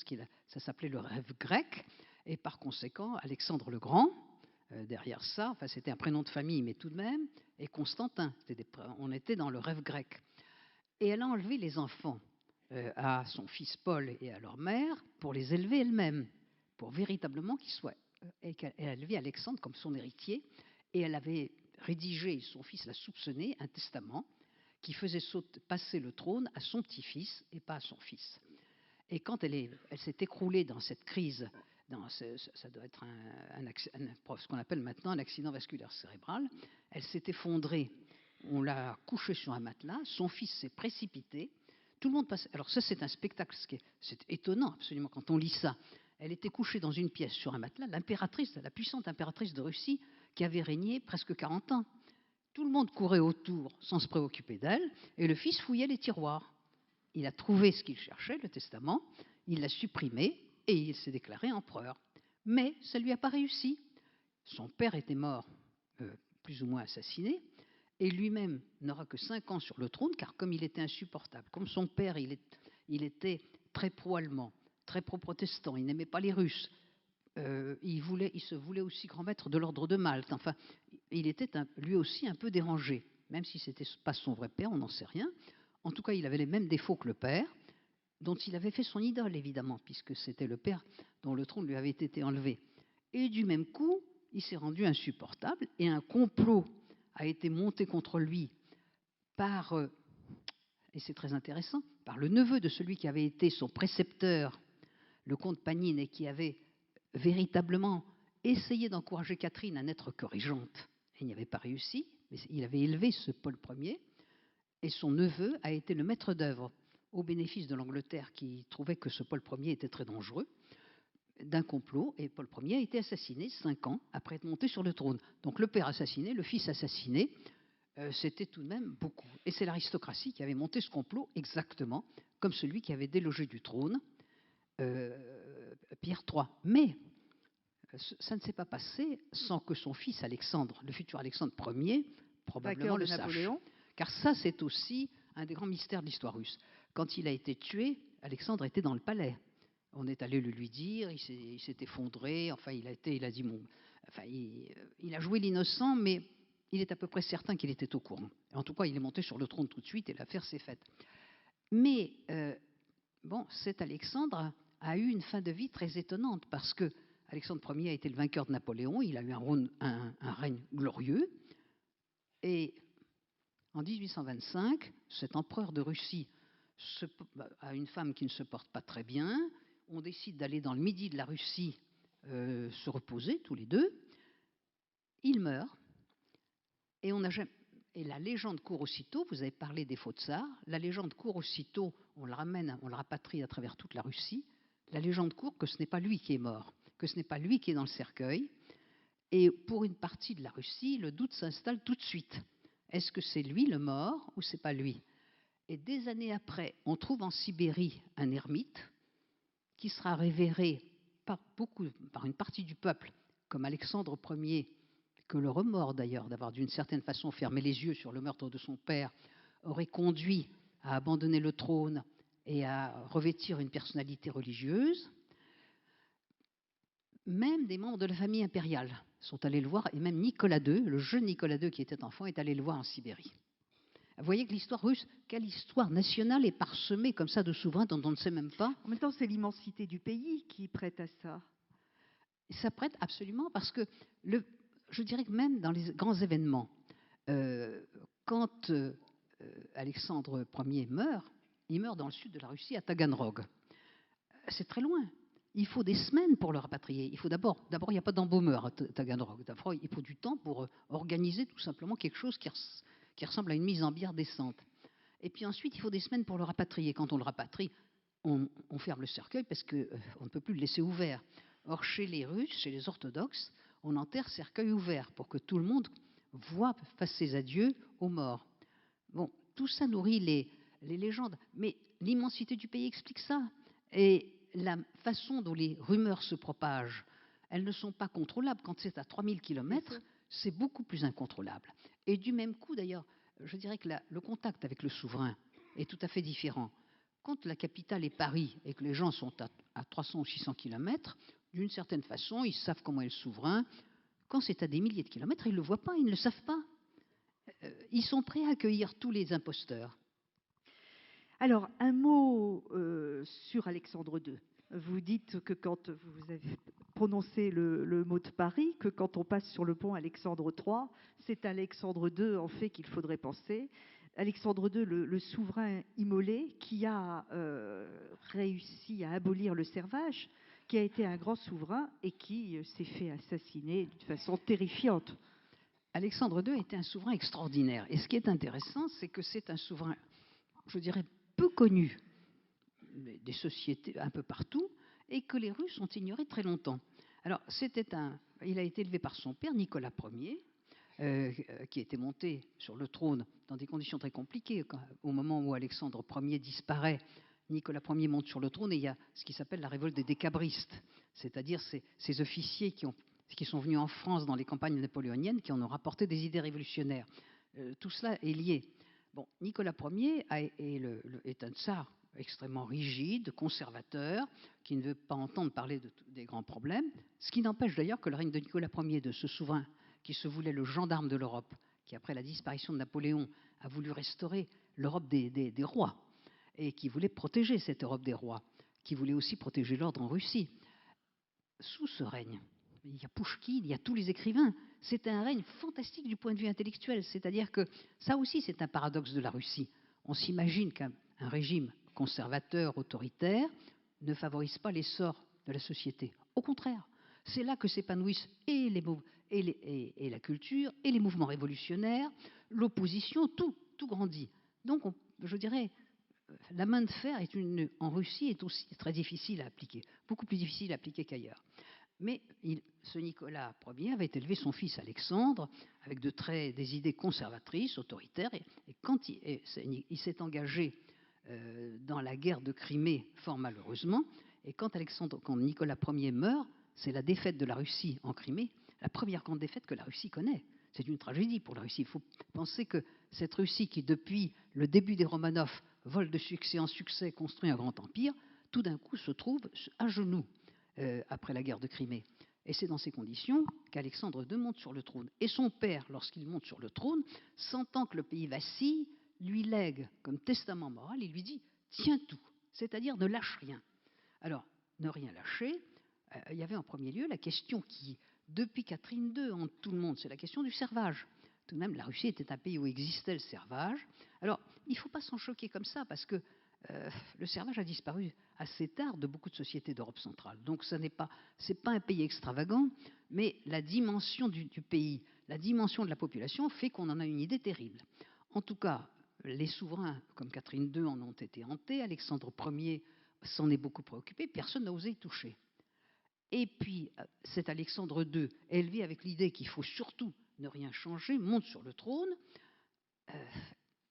Speaker 2: ça s'appelait le rêve grec, et par conséquent, Alexandre le Grand, derrière ça, enfin c'était un prénom de famille, mais tout de même, et Constantin, on était dans le rêve grec. Et elle a enlevé les enfants à son fils Paul et à leur mère pour les élever elle-même, pour véritablement qu'ils soient. Elle a élevé Alexandre comme son héritier, et elle avait rédigé, son fils l'a soupçonné, un testament qui faisait passer le trône à son petit-fils et pas à son fils. Et quand elle s'est écroulée dans cette crise, ça doit être ce qu'on appelle maintenant un accident vasculaire cérébral, elle s'est effondrée, on l'a couchée sur un matelas, son fils s'est précipité, tout le monde passe. Alors ça, c'est un spectacle, c'est étonnant absolument quand on lit ça. Elle était couchée dans une pièce sur un matelas, l'impératrice, la puissante impératrice de Russie, qui avait régné presque 40 ans. Tout le monde courait autour sans se préoccuper d'elle, et le fils fouillait les tiroirs. Il a trouvé ce qu'il cherchait, le testament, il l'a supprimé, et il s'est déclaré empereur. Mais ça ne lui a pas réussi. Son père était mort, plus ou moins assassiné, et lui-même n'aura que 5 ans sur le trône, car comme il était insupportable, comme son père, il était très pro-allemand, très pro-protestant, il n'aimait pas les Russes, il se voulait aussi grand maître de l'ordre de Malte. Enfin, il était lui aussi un peu dérangé, même si ce n'était pas son vrai père, on n'en sait rien. En tout cas, il avait les mêmes défauts que le père, dont il avait fait son idole, évidemment, puisque c'était le père dont le trône lui avait été enlevé. Et du même coup, il s'est rendu insupportable, et un complot a été monté contre lui par, et c'est très intéressant, par le neveu de celui qui avait été son précepteur, le comte Pannine, et qui avait véritablement essayé d'encourager Catherine à n'être que régente. Il n'y avait pas réussi, mais il avait élevé ce Paul Ier, et son neveu a été le maître d'œuvre au bénéfice de l'Angleterre qui trouvait que ce Paul Ier était très dangereux, d'un complot, et Paul Ier a été assassiné 5 ans après être monté sur le trône. Donc le père assassiné, le fils assassiné, c'était tout de même beaucoup. Et c'est l'aristocratie qui avait monté ce complot exactement comme celui qui avait délogé du trône Pierre III. Mais ça ne s'est pas passé sans que son fils Alexandre, le futur Alexandre Ier, probablement le sache. Napoléon. Car ça, c'est aussi un des grands mystères de l'histoire russe. Quand il a été tué, Alexandre était dans le palais. On est allé le lui dire, il s'est effondré, enfin il a dit bon, enfin il a joué l'innocent, mais il est à peu près certain qu'il était au courant. En tout cas, il est monté sur le trône tout de suite et l'affaire s'est faite. Mais bon, cet Alexandre a eu une fin de vie très étonnante parce que Alexandre Ier a été le vainqueur de Napoléon, il a eu un règne glorieux. Et en 1825, cet empereur de Russie a une femme qui ne se porte pas très bien. On décide d'aller dans le midi de la Russie se reposer tous les deux. Il meurt. Et la légende court aussitôt, vous avez parlé des faux tsars, la légende court aussitôt, on le rapatrie à travers toute la Russie, la légende court que ce n'est pas lui qui est mort, que ce n'est pas lui qui est dans le cercueil. Et pour une partie de la Russie, le doute s'installe tout de suite. Est-ce que c'est lui le mort ou c'est pas lui? Et des années après, on trouve en Sibérie un ermite qui sera révéré par une partie du peuple comme Alexandre Ier, que le remords d'ailleurs d'avoir d'une certaine façon fermé les yeux sur le meurtre de son père aurait conduit à abandonner le trône et à revêtir une personnalité religieuse. Même des membres de la famille impériale sont allés le voir, et même Nicolas II, le jeune Nicolas II qui était enfant, est allé le voir en Sibérie. Vous voyez que l'histoire russe, quelle histoire nationale est parsemée comme ça de souverains dont on ne sait même pas.
Speaker 1: En même temps, c'est l'immensité du pays qui prête à ça.
Speaker 2: Ça prête absolument parce que, je dirais que même dans les grands événements, quand Alexandre Ier meurt, il meurt dans le sud de la Russie, à Taganrog. C'est très loin. Il faut des semaines pour le rapatrier. Il faut d'abord, il n'y a pas d'embaumeur à Taganrog. D'abord, il faut du temps pour organiser tout simplement quelque chose qui ressemble à une mise en bière décente. Et puis ensuite, il faut des semaines pour le rapatrier. Quand on le rapatrie, on ferme le cercueil parce qu'on ne peut plus le laisser ouvert. Or, chez les Russes, chez les orthodoxes, on enterre cercueil ouvert pour que tout le monde fasse ses adieux aux morts. Bon, tout ça nourrit les légendes, mais l'immensité du pays explique ça. Et la façon dont les rumeurs se propagent, elles ne sont pas contrôlables. Quand c'est à 3000 km, c'est beaucoup plus incontrôlable. Et du même coup, d'ailleurs, je dirais que le contact avec le souverain est tout à fait différent. Quand la capitale est Paris et que les gens sont à 300 ou 600 km, d'une certaine façon, ils savent comment est le souverain. Quand c'est à des milliers de kilomètres, ils ne le voient pas, ils ne le savent pas. Ils sont prêts à accueillir tous les imposteurs.
Speaker 1: Alors, un mot sur Alexandre II. Vous dites que quand vous avez prononcé le mot de Paris, que quand on passe sur le pont Alexandre III, c'est Alexandre II en fait qu'il faudrait penser. Alexandre II, le souverain immolé, qui a réussi à abolir le servage, qui a été un grand souverain et qui s'est fait assassiner d'une façon terrifiante.
Speaker 2: Alexandre II était un souverain extraordinaire. Et ce qui est intéressant, c'est que c'est un souverain, je dirais, peu connu des sociétés un peu partout, et que les Russes ont ignoré très longtemps. Alors, il a été élevé par son père, Nicolas Ier, qui était monté sur le trône dans des conditions très compliquées. Au moment où Alexandre Ier disparaît, Nicolas Ier monte sur le trône et il y a ce qui s'appelle la révolte des décabristes, c'est-à-dire ces officiers qui sont venus en France dans les campagnes napoléoniennes, qui en ont rapporté des idées révolutionnaires. Tout cela est lié. Bon, Nicolas Ier est un tsar extrêmement rigide, conservateur, qui ne veut pas entendre parler des grands problèmes, ce qui n'empêche d'ailleurs que le règne de Nicolas Ier, de ce souverain qui se voulait le gendarme de l'Europe, qui après la disparition de Napoléon a voulu restaurer l'Europe des rois, et qui voulait protéger cette Europe des rois, qui voulait aussi protéger l'ordre en Russie. Sous ce règne, il y a Pouchkine, il y a tous les écrivains. C'est un règne fantastique du point de vue intellectuel. C'est-à-dire que ça aussi, c'est un paradoxe de la Russie. On s'imagine qu'un régime conservateur, autoritaire, ne favorise pas l'essor de la société. Au contraire, c'est là que s'épanouissent et la culture, et les mouvements révolutionnaires, l'opposition, tout grandit. Donc, je dirais, la main de fer en Russie est aussi très difficile à appliquer, beaucoup plus difficile à appliquer qu'ailleurs. Mais ce Nicolas Ier avait élevé son fils Alexandre avec des idées conservatrices, autoritaires, et quand il s'est engagé dans la guerre de Crimée, fort malheureusement, et quand Nicolas Ier meurt, c'est la défaite de la Russie en Crimée, la première grande défaite que la Russie connaît. C'est une tragédie pour la Russie. Il faut penser que cette Russie qui, depuis le début des Romanov, vole de succès en succès, construit un grand empire, tout d'un coup se trouve à genoux après la guerre de Crimée. Et c'est dans ces conditions qu'Alexandre II monte sur le trône. Et son père, lorsqu'il monte sur le trône, sentant que le pays vacille, lui lègue comme testament moral, il lui dit « tiens tout », c'est-à-dire ne lâche rien. Alors, ne rien lâcher, il y avait en premier lieu la question qui, depuis Catherine II, hante tout le monde, c'est la question du servage. Tout de même, la Russie était un pays où existait le servage. Alors, il ne faut pas s'en choquer comme ça, parce que le servage a disparu assez tard de beaucoup de sociétés d'Europe centrale. Donc, ce n'est pas un pays extravagant, mais la dimension du pays, la dimension de la population fait qu'on en a une idée terrible. En tout cas, les souverains, comme Catherine II, en ont été hantés. Alexandre Ier s'en est beaucoup préoccupé. Personne n'a osé y toucher. Et puis, cet Alexandre II, élevé avec l'idée qu'il faut surtout ne rien changer, monte sur le trône,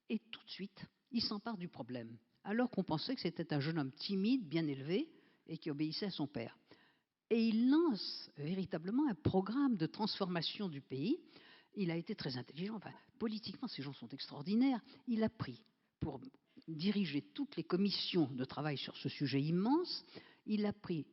Speaker 2: et tout de suite, il s'empare du problème, alors qu'on pensait que c'était un jeune homme timide, bien élevé, et qui obéissait à son père. Et il lance véritablement un programme de transformation du pays. Il a été très intelligent. Enfin, politiquement, ces gens sont extraordinaires. Il a pris pour diriger toutes les commissions de travail sur ce sujet immense, il a pris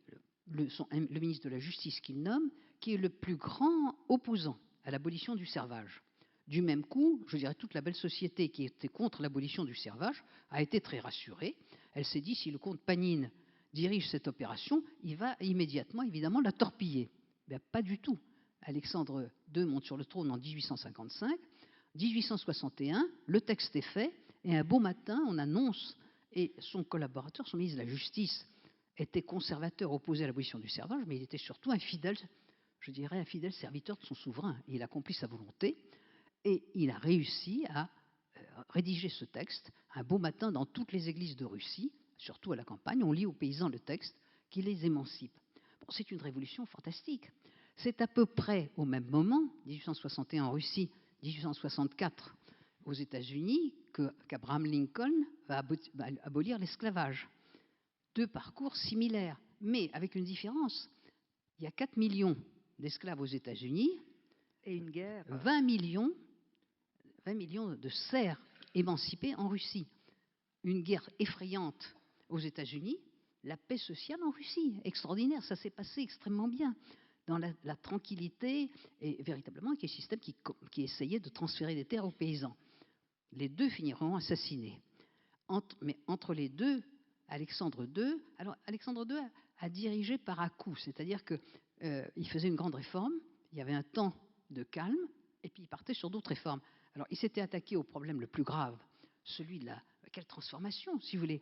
Speaker 2: le ministre de la Justice qu'il nomme, qui est le plus grand opposant à l'abolition du servage. Du même coup, je dirais, toute la belle société qui était contre l'abolition du servage a été très rassurée. Elle s'est dit, si le comte Panine dirige cette opération, il va immédiatement, évidemment, la torpiller. Mais pas du tout. Alexandre II monte sur le trône en 1855. 1861, le texte est fait, et un beau matin, on annonce, et son collaborateur, son ministre de la Justice, était conservateur opposé à l'abolition du servage, mais il était surtout un fidèle, je dirais, un fidèle serviteur de son souverain. Il accomplit sa volonté, et il a réussi à rédiger ce texte. Un beau matin, dans toutes les églises de Russie, surtout à la campagne, on lit aux paysans le texte qui les émancipe. Bon, c'est une révolution fantastique. C'est à peu près au même moment, 1861 en Russie, 1864 aux États-Unis, qu'Abraham Lincoln va abolir l'esclavage. Deux parcours similaires, mais avec une différence. Il y a 4 millions d'esclaves aux États-Unis
Speaker 1: et une guerre.
Speaker 2: 20 millions de serfs émancipés en Russie. Une guerre effrayante aux États-Unis, la paix sociale en Russie, extraordinaire, ça s'est passé extrêmement bien, dans la tranquillité, et véritablement qui est un système qui essayait de transférer des terres aux paysans. Les deux finiront assassinés. Mais entre les deux, Alexandre II a dirigé par à-coups, c'est-à-dire qu'il faisait une grande réforme, il y avait un temps de calme, et puis il partait sur d'autres réformes. Alors il s'était attaqué au problème le plus grave, celui de quelle transformation, si vous voulez,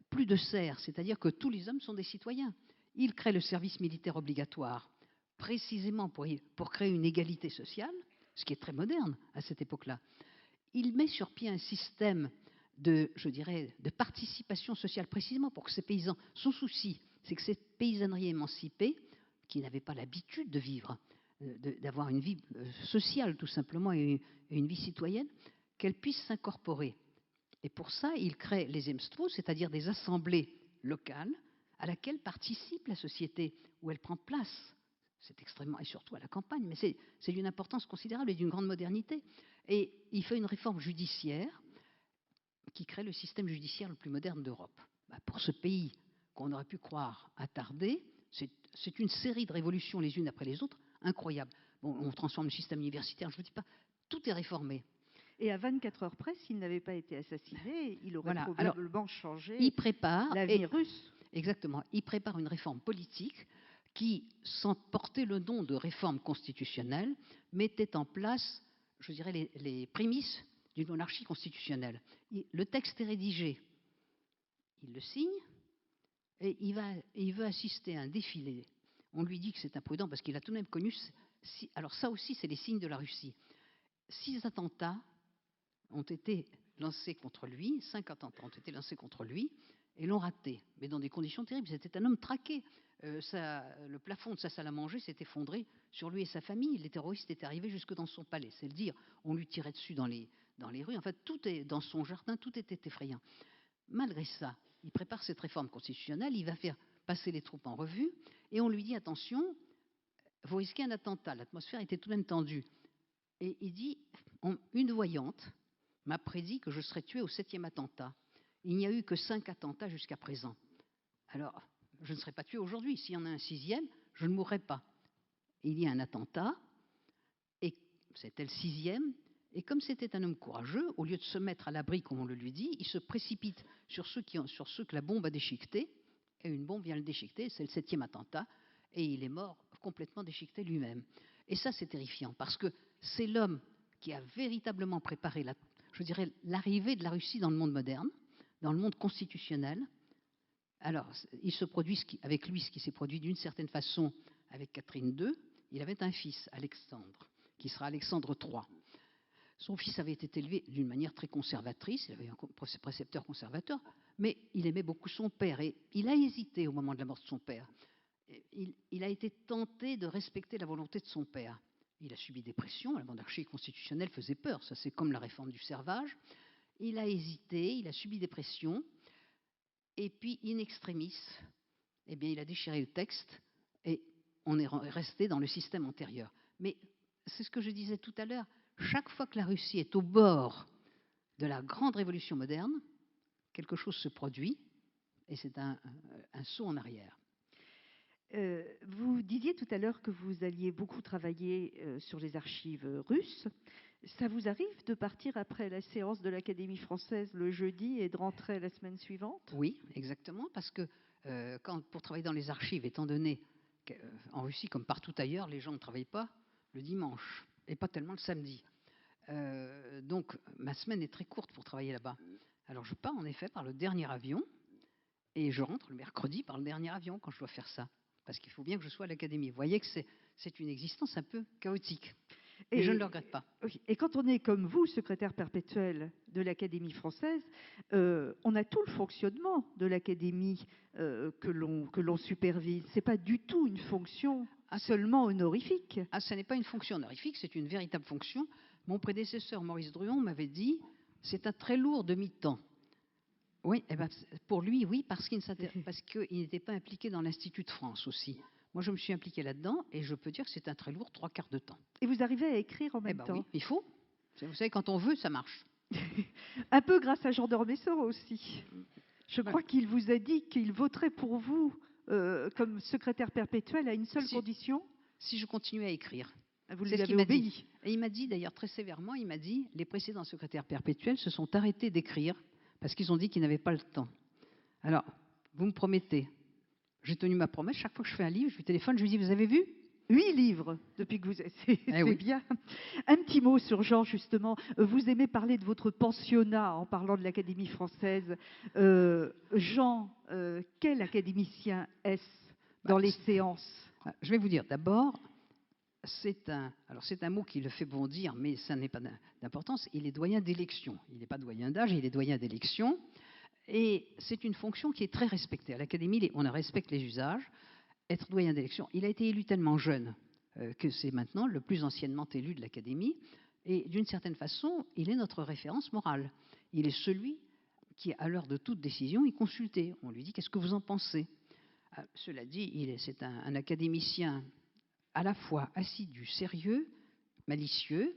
Speaker 2: plus de serfs, c'est-à-dire que tous les hommes sont des citoyens. Il crée le service militaire obligatoire, précisément pour créer une égalité sociale, ce qui est très moderne à cette époque-là. Il met sur pied un système de participation sociale, précisément pour que ces paysans, son souci, c'est que cette paysannerie émancipée, qui n'avait pas l'habitude de vivre, d'avoir une vie sociale tout simplement et une vie citoyenne, qu'elle puisse s'incorporer. Et pour ça, il crée les Zemstvos, c'est-à-dire des assemblées locales à laquelle participe la société, où elle prend place. C'est extrêmement, et surtout à la campagne, mais c'est d'une importance considérable et d'une grande modernité. Et il fait une réforme judiciaire qui crée le système judiciaire le plus moderne d'Europe. Pour ce pays qu'on aurait pu croire attardé, c'est une série de révolutions les unes après les autres, incroyables. Bon, on transforme le système universitaire, je ne vous dis pas, tout est réformé.
Speaker 1: Et à 24 heures près, s'il n'avait pas été assassiné, il aurait probablement changé
Speaker 2: l'avenir russe. Exactement. Il prépare une réforme politique qui, sans porter le nom de réforme constitutionnelle, mettait en place, je dirais, les prémices d'une monarchie constitutionnelle. Le texte est rédigé, il le signe, et il veut assister à un défilé. On lui dit que c'est imprudent parce qu'il a tout de même connu... Alors ça aussi, c'est les signes de la Russie. 6 attentats ont été lancés contre lui, 5 attentats ont été lancés contre lui, et l'ont raté, mais dans des conditions terribles. C'était un homme traqué. Le plafond de sa salle à manger s'est effondré sur lui et sa famille. Les terroristes étaient arrivés jusque dans son palais. C'est le dire. On lui tirait dessus dans les rues. En fait, tout est dans son jardin, tout était effrayant. Malgré ça, il prépare cette réforme constitutionnelle. Il va faire passer les troupes en revue. Et on lui dit, attention, vous risquez un attentat. L'atmosphère était tout de même tendue. Et il dit, une voyante m'a prédit que je serais tué au 7e attentat. Il n'y a eu que 5 attentats jusqu'à présent. Alors, je ne serais pas tué aujourd'hui. S'il y en a un 6e, je ne mourrai pas. Il y a un attentat, et c'était le 6e, et comme c'était un homme courageux, au lieu de se mettre à l'abri, comme on le lui dit, il se précipite sur ceux que la bombe a déchiquetés, et une bombe vient le déchiqueter, c'est le 7e attentat, et il est mort complètement déchiqueté lui-même. Et ça, c'est terrifiant, parce que c'est l'homme qui a véritablement préparé, l'arrivée de la Russie dans le monde moderne, dans le monde constitutionnel. Alors, il se produit avec lui ce qui s'est produit d'une certaine façon avec Catherine II. Il avait un fils, Alexandre, qui sera Alexandre III. Son fils avait été élevé d'une manière très conservatrice, il avait un précepteur conservateur, mais il aimait beaucoup son père et il a hésité au moment de la mort de son père. Il a été tenté de respecter la volonté de son père. Il a subi des pressions, la monarchie constitutionnelle faisait peur, ça c'est comme la réforme du servage. Il a hésité, il a subi des pressions, et puis in extremis, eh bien, il a déchiré le texte et on est resté dans le système antérieur. Mais c'est ce que je disais tout à l'heure, chaque fois que la Russie est au bord de la grande révolution moderne, quelque chose se produit et c'est un saut en arrière.
Speaker 1: Vous disiez tout à l'heure que vous alliez beaucoup travailler sur les archives russes. Ça vous arrive de partir après la séance de l'Académie française le jeudi et de rentrer la semaine suivante?
Speaker 2: Oui, exactement, parce que pour travailler dans les archives, étant donné qu'en Russie, comme partout ailleurs, les gens ne travaillent pas le dimanche et pas tellement le samedi. Donc, ma semaine est très courte pour travailler là-bas. Alors, je pars en effet par le dernier avion et je rentre le mercredi par le dernier avion quand je dois faire ça. Parce qu'il faut bien que je sois à l'Académie. Vous voyez que c'est une existence un peu chaotique. Et je ne le regrette pas.
Speaker 1: Et quand on est comme vous, secrétaire perpétuel de l'Académie française, on a tout le fonctionnement de l'Académie que l'on supervise. Ce n'est pas du tout une fonction seulement honorifique.
Speaker 2: Ah, ce n'est pas une fonction honorifique, c'est une véritable fonction. Mon prédécesseur, Maurice Druon, m'avait dit c'est un très lourd demi-temps. Oui, eh ben, pour lui, oui, parce qu'il n'était pas impliqué dans l'Institut de France aussi. Moi, je me suis impliquée là-dedans et je peux dire que c'est un très lourd 3/4 de temps.
Speaker 1: Et vous arrivez à écrire en même temps?
Speaker 2: Oui, il faut. Vous savez, quand on veut, ça marche.
Speaker 1: Un peu grâce à Jean d'Ormesson aussi. Je crois qu'il vous a dit qu'il voterait pour vous comme secrétaire perpétuel à une seule condition.
Speaker 2: Si je continuais à écrire.
Speaker 1: Vous lui avez obéi.
Speaker 2: Et il m'a dit d'ailleurs très sévèrement, il m'a dit, les précédents secrétaires perpétuels se sont arrêtés d'écrire parce qu'ils ont dit qu'ils n'avaient pas le temps. Alors, vous me promettez. J'ai tenu ma promesse. Chaque fois que je fais un livre, je lui téléphone, je lui dis, vous avez vu
Speaker 1: 8 livres depuis que vous... C'est oui. Bien. Un petit mot sur Jean, justement. Vous aimez parler de votre pensionnat en parlant de l'Académie française. Jean, quel académicien est-ce dans les séances?
Speaker 2: Je vais vous dire, d'abord, c'est un mot qui le fait bondir, mais ça n'est pas d'importance. Il est doyen d'élection. Il n'est pas doyen d'âge, il est doyen d'élection. Et c'est une fonction qui est très respectée. À l'Académie, on respecte les usages. Être doyen d'élection, il a été élu tellement jeune que c'est maintenant le plus anciennement élu de l'Académie. Et d'une certaine façon, il est notre référence morale. Il est celui qui, à l'heure de toute décision, est consulté. On lui dit « Qu'est-ce que vous en pensez ?» Cela dit, c'est un académicien à la fois assidu, sérieux, malicieux,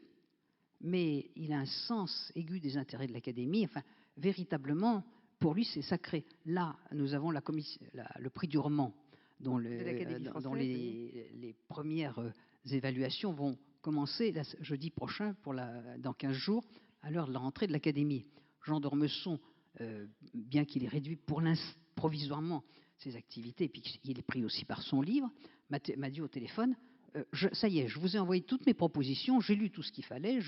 Speaker 2: mais il a un sens aigu des intérêts de l'Académie. Enfin, véritablement, pour lui, c'est sacré. Là, nous avons le prix du roman, dont les premières évaluations vont commencer jeudi prochain, dans 15 jours, à l'heure de la rentrée de l'Académie. Jean d'Ormesson, bien qu'il ait réduit provisoirement ses activités, et puis qu'il est pris aussi par son livre, m'a dit au téléphone, ça y est, je vous ai envoyé toutes mes propositions, j'ai lu tout ce qu'il fallait,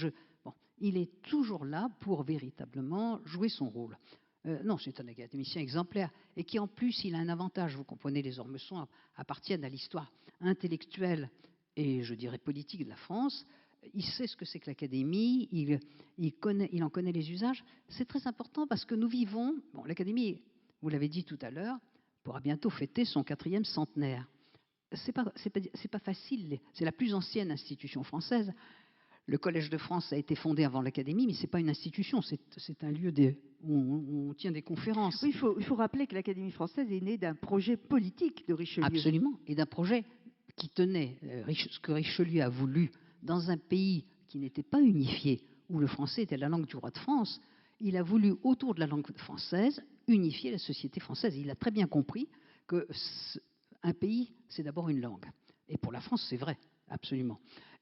Speaker 2: il est toujours là pour véritablement jouer son rôle. Non, c'est un académicien exemplaire, et qui en plus, il a un avantage, vous comprenez, les Ormesson appartiennent à l'histoire intellectuelle et je dirais politique de la France. Il sait ce que c'est que l'Académie, il en connaît les usages. C'est très important parce que nous vivons, l'Académie, vous l'avez dit tout à l'heure, pourra bientôt fêter son 4e centenaire. C'est pas facile, c'est la plus ancienne institution française. Le Collège de France a été fondé avant l'Académie, mais ce n'est pas une institution, c'est un lieu où on tient des conférences.
Speaker 1: Oui, il faut rappeler que l'Académie française est née d'un projet politique de Richelieu.
Speaker 2: Absolument, et d'un projet qui tenait ce que Richelieu a voulu dans un pays qui n'était pas unifié, où le français était la langue du roi de France. Il a voulu, autour de la langue française, unifier la société française. Il a très bien compris qu'un pays, c'est d'abord une langue. Et pour la France, c'est vrai, absolument.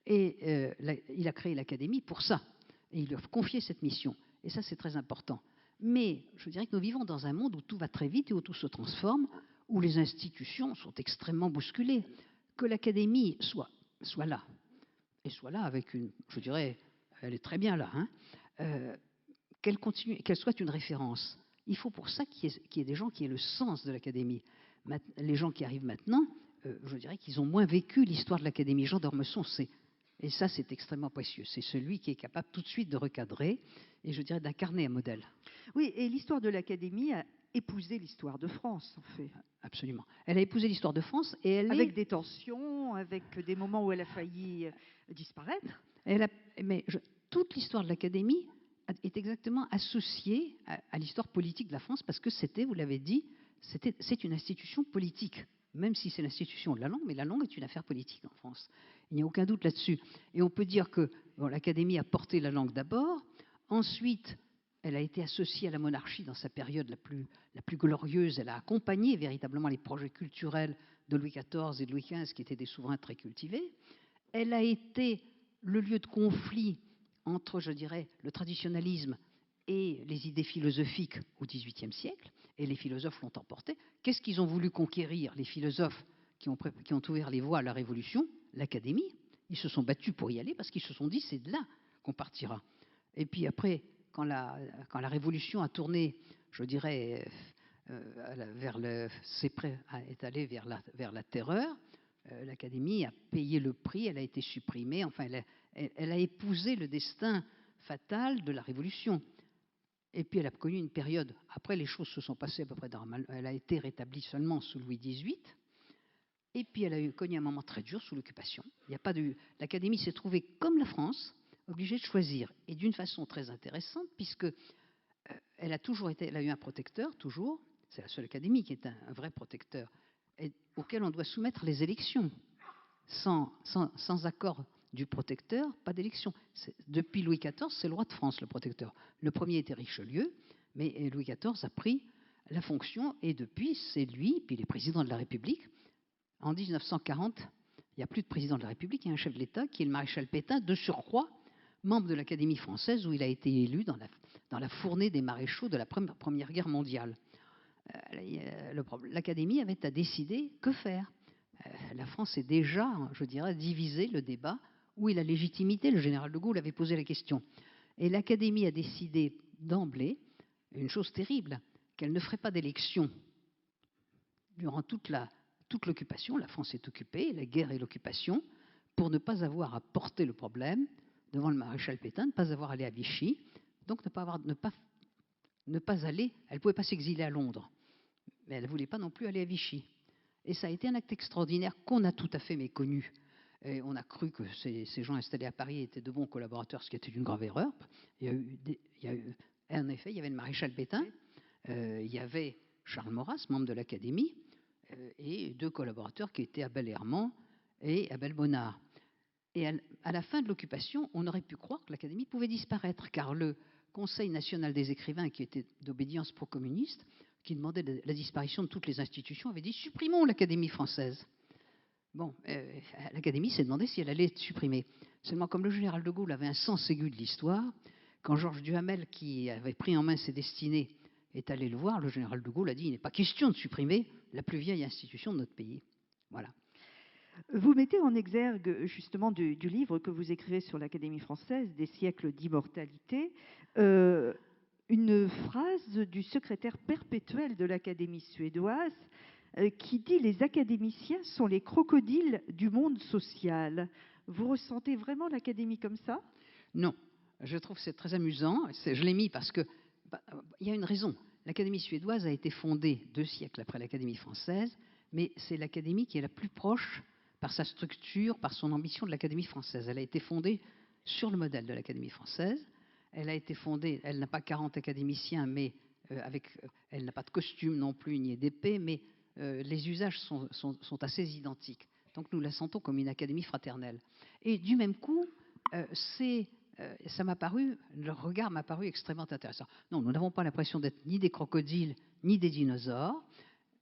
Speaker 2: Et il a créé l'Académie pour ça. Et il lui a confié cette mission. Et ça, c'est très important. Mais je dirais que nous vivons dans un monde où tout va très vite et où tout se transforme, où les institutions sont extrêmement bousculées. Que l'Académie soit là, et soit là avec une, je dirais, elle est très bien là, hein, qu'elle soit une référence. Il faut pour ça qu'il y ait des gens qui aient le sens de l'Académie. Les gens qui arrivent maintenant, je dirais qu'ils ont moins vécu l'histoire de l'Académie. Jean d'Ormesson, et ça c'est extrêmement précieux. C'est celui qui est capable tout de suite de recadrer et je dirais d'incarner un modèle.
Speaker 1: Oui, et l'histoire de l'Académie a épousé l'histoire de France, en fait.
Speaker 2: Absolument. Elle a épousé l'histoire de France et
Speaker 1: avec des tensions, avec des moments où elle a failli disparaître.
Speaker 2: Toute l'histoire de l'Académie est exactement associée à l'histoire politique de la France parce que c'était, vous l'avez dit, c'est une institution politique, même si c'est l'institution de la langue, mais la langue est une affaire politique en France. Il n'y a aucun doute là-dessus. Et on peut dire que l'Académie a porté la langue d'abord, ensuite elle a été associée à la monarchie dans sa période la plus glorieuse. Elle a accompagné véritablement les projets culturels de Louis XIV et de Louis XV, qui étaient des souverains très cultivés. Elle a été le lieu de conflit entre, je dirais, le traditionnalisme et les idées philosophiques au XVIIIe siècle, et les philosophes l'ont emporté. Qu'est-ce qu'ils ont voulu conquérir, les philosophes qui ont ouvert les voies à la Révolution? L'Académie. Ils se sont battus pour y aller parce qu'ils se sont dit c'est de là qu'on partira. Et puis après, quand la Révolution a tourné, je dirais, est allée vers la terreur, l'Académie a payé le prix, elle a été supprimée, enfin elle a épousé le destin fatal de la Révolution. Et puis elle a connu une période, après les choses se sont passées à peu près normales, elle a été rétablie seulement sous Louis XVIII, et puis elle a connu un moment très dur sous l'occupation. L'Académie s'est trouvée, comme la France, obligée de choisir, et d'une façon très intéressante, puisque elle a eu un protecteur, toujours, c'est la seule Académie qui est un vrai protecteur, et auquel on doit soumettre les élections. Sans accord du protecteur, pas d'élection. Depuis Louis XIV, c'est le roi de France, le protecteur. Le premier était Richelieu, mais Louis XIV a pris la fonction, et depuis, c'est lui, puis les présidents de la République. En 1940, il n'y a plus de président de la République, il y a un chef de l'État qui est le maréchal Pétain, de surcroît, membre de l'Académie française, où il a été élu dans la fournée des maréchaux de la Première Guerre mondiale. L'Académie avait à décider que faire. La France est déjà, je dirais, divisée, le débat, où est la légitimité. Le général de Gaulle avait posé la question. Et l'Académie a décidé d'emblée une chose terrible, qu'elle ne ferait pas d'élection durant toute l'occupation. La France est occupée, la guerre et l'occupation, pour ne pas avoir à porter le problème devant le maréchal Pétain, ne pas avoir à aller à Vichy, donc ne pas aller, elle ne pouvait pas s'exiler à Londres, mais elle ne voulait pas non plus aller à Vichy. Et ça a été un acte extraordinaire qu'on a tout à fait méconnu. Et on a cru que ces gens installés à Paris étaient de bons collaborateurs, ce qui était une grave erreur. En effet, il y avait le maréchal Pétain, il y avait Charles Maurras, membre de l'Académie, et 2 collaborateurs qui étaient Abel Herman et Abel Bonnard. Et à la fin de l'occupation, on aurait pu croire que l'Académie pouvait disparaître, car le Conseil national des écrivains, qui était d'obédience pro-communiste, qui demandait la disparition de toutes les institutions, avait dit « supprimons l'Académie française ». Bon, l'Académie s'est demandé si elle allait être supprimée. Seulement, comme le général de Gaulle avait un sens aigu de l'histoire, quand Georges Duhamel, qui avait pris en main ses destinées, est allé le voir, le général de Gaulle a dit « il n'est pas question de supprimer la plus vieille institution de notre pays ». Voilà.
Speaker 1: Vous mettez en exergue justement du livre que vous écrivez sur l'Académie française, des siècles d'immortalité, une phrase du secrétaire perpétuel de l'Académie suédoise qui dit « Les académiciens sont les crocodiles du monde social ». Vous ressentez vraiment l'Académie comme ça?
Speaker 2: Non, je trouve que c'est très amusant. Je l'ai mis parce que il y a une raison. L'Académie suédoise a été fondée 2 siècles après l'Académie française, mais c'est l'Académie qui est la plus proche par sa structure, par son ambition de l'Académie française. Elle a été fondée sur le modèle de l'Académie française. Elle a été fondée, elle n'a pas 40 académiciens, mais elle n'a pas de costume non plus, ni d'épée, mais les usages sont assez identiques. Donc nous la sentons comme une académie fraternelle. Et du même coup, ça m'a paru, le regard m'a paru extrêmement intéressant. Non, nous n'avons pas l'impression d'être ni des crocodiles, ni des dinosaures,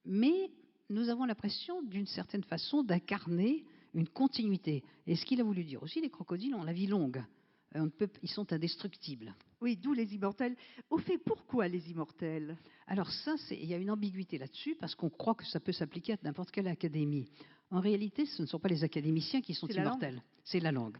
Speaker 2: mais nous avons l'impression, d'une certaine façon, d'incarner une continuité. Et ce qu'il a voulu dire aussi, les crocodiles ont la vie longue. Ils sont indestructibles.
Speaker 1: Oui, d'où les immortels. Au fait, pourquoi les immortels?
Speaker 2: Alors ça, il y a une ambiguïté là-dessus, parce qu'on croit que ça peut s'appliquer à n'importe quelle académie. En réalité, ce ne sont pas les académiciens qui sont immortels, c'est la langue.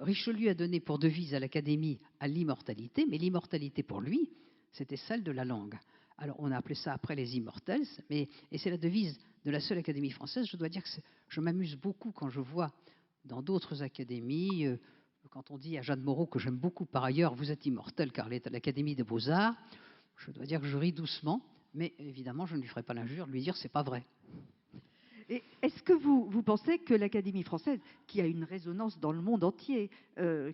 Speaker 2: Richelieu a donné pour devise à l'académie à l'immortalité, mais l'immortalité pour lui, c'était celle de la langue. Alors on a appelé ça après les immortels, et c'est la devise de la seule académie française. Je dois dire que je m'amuse beaucoup quand je vois dans d'autres académies, quand on dit à Jeanne Moreau, que j'aime beaucoup par ailleurs, vous êtes immortel car elle est à l'Académie des Beaux-Arts, je dois dire que je ris doucement, mais évidemment je ne lui ferai pas l'injure de lui dire c'est pas vrai.
Speaker 1: Et est-ce que vous pensez que l'Académie française, qui a une résonance dans le monde entier,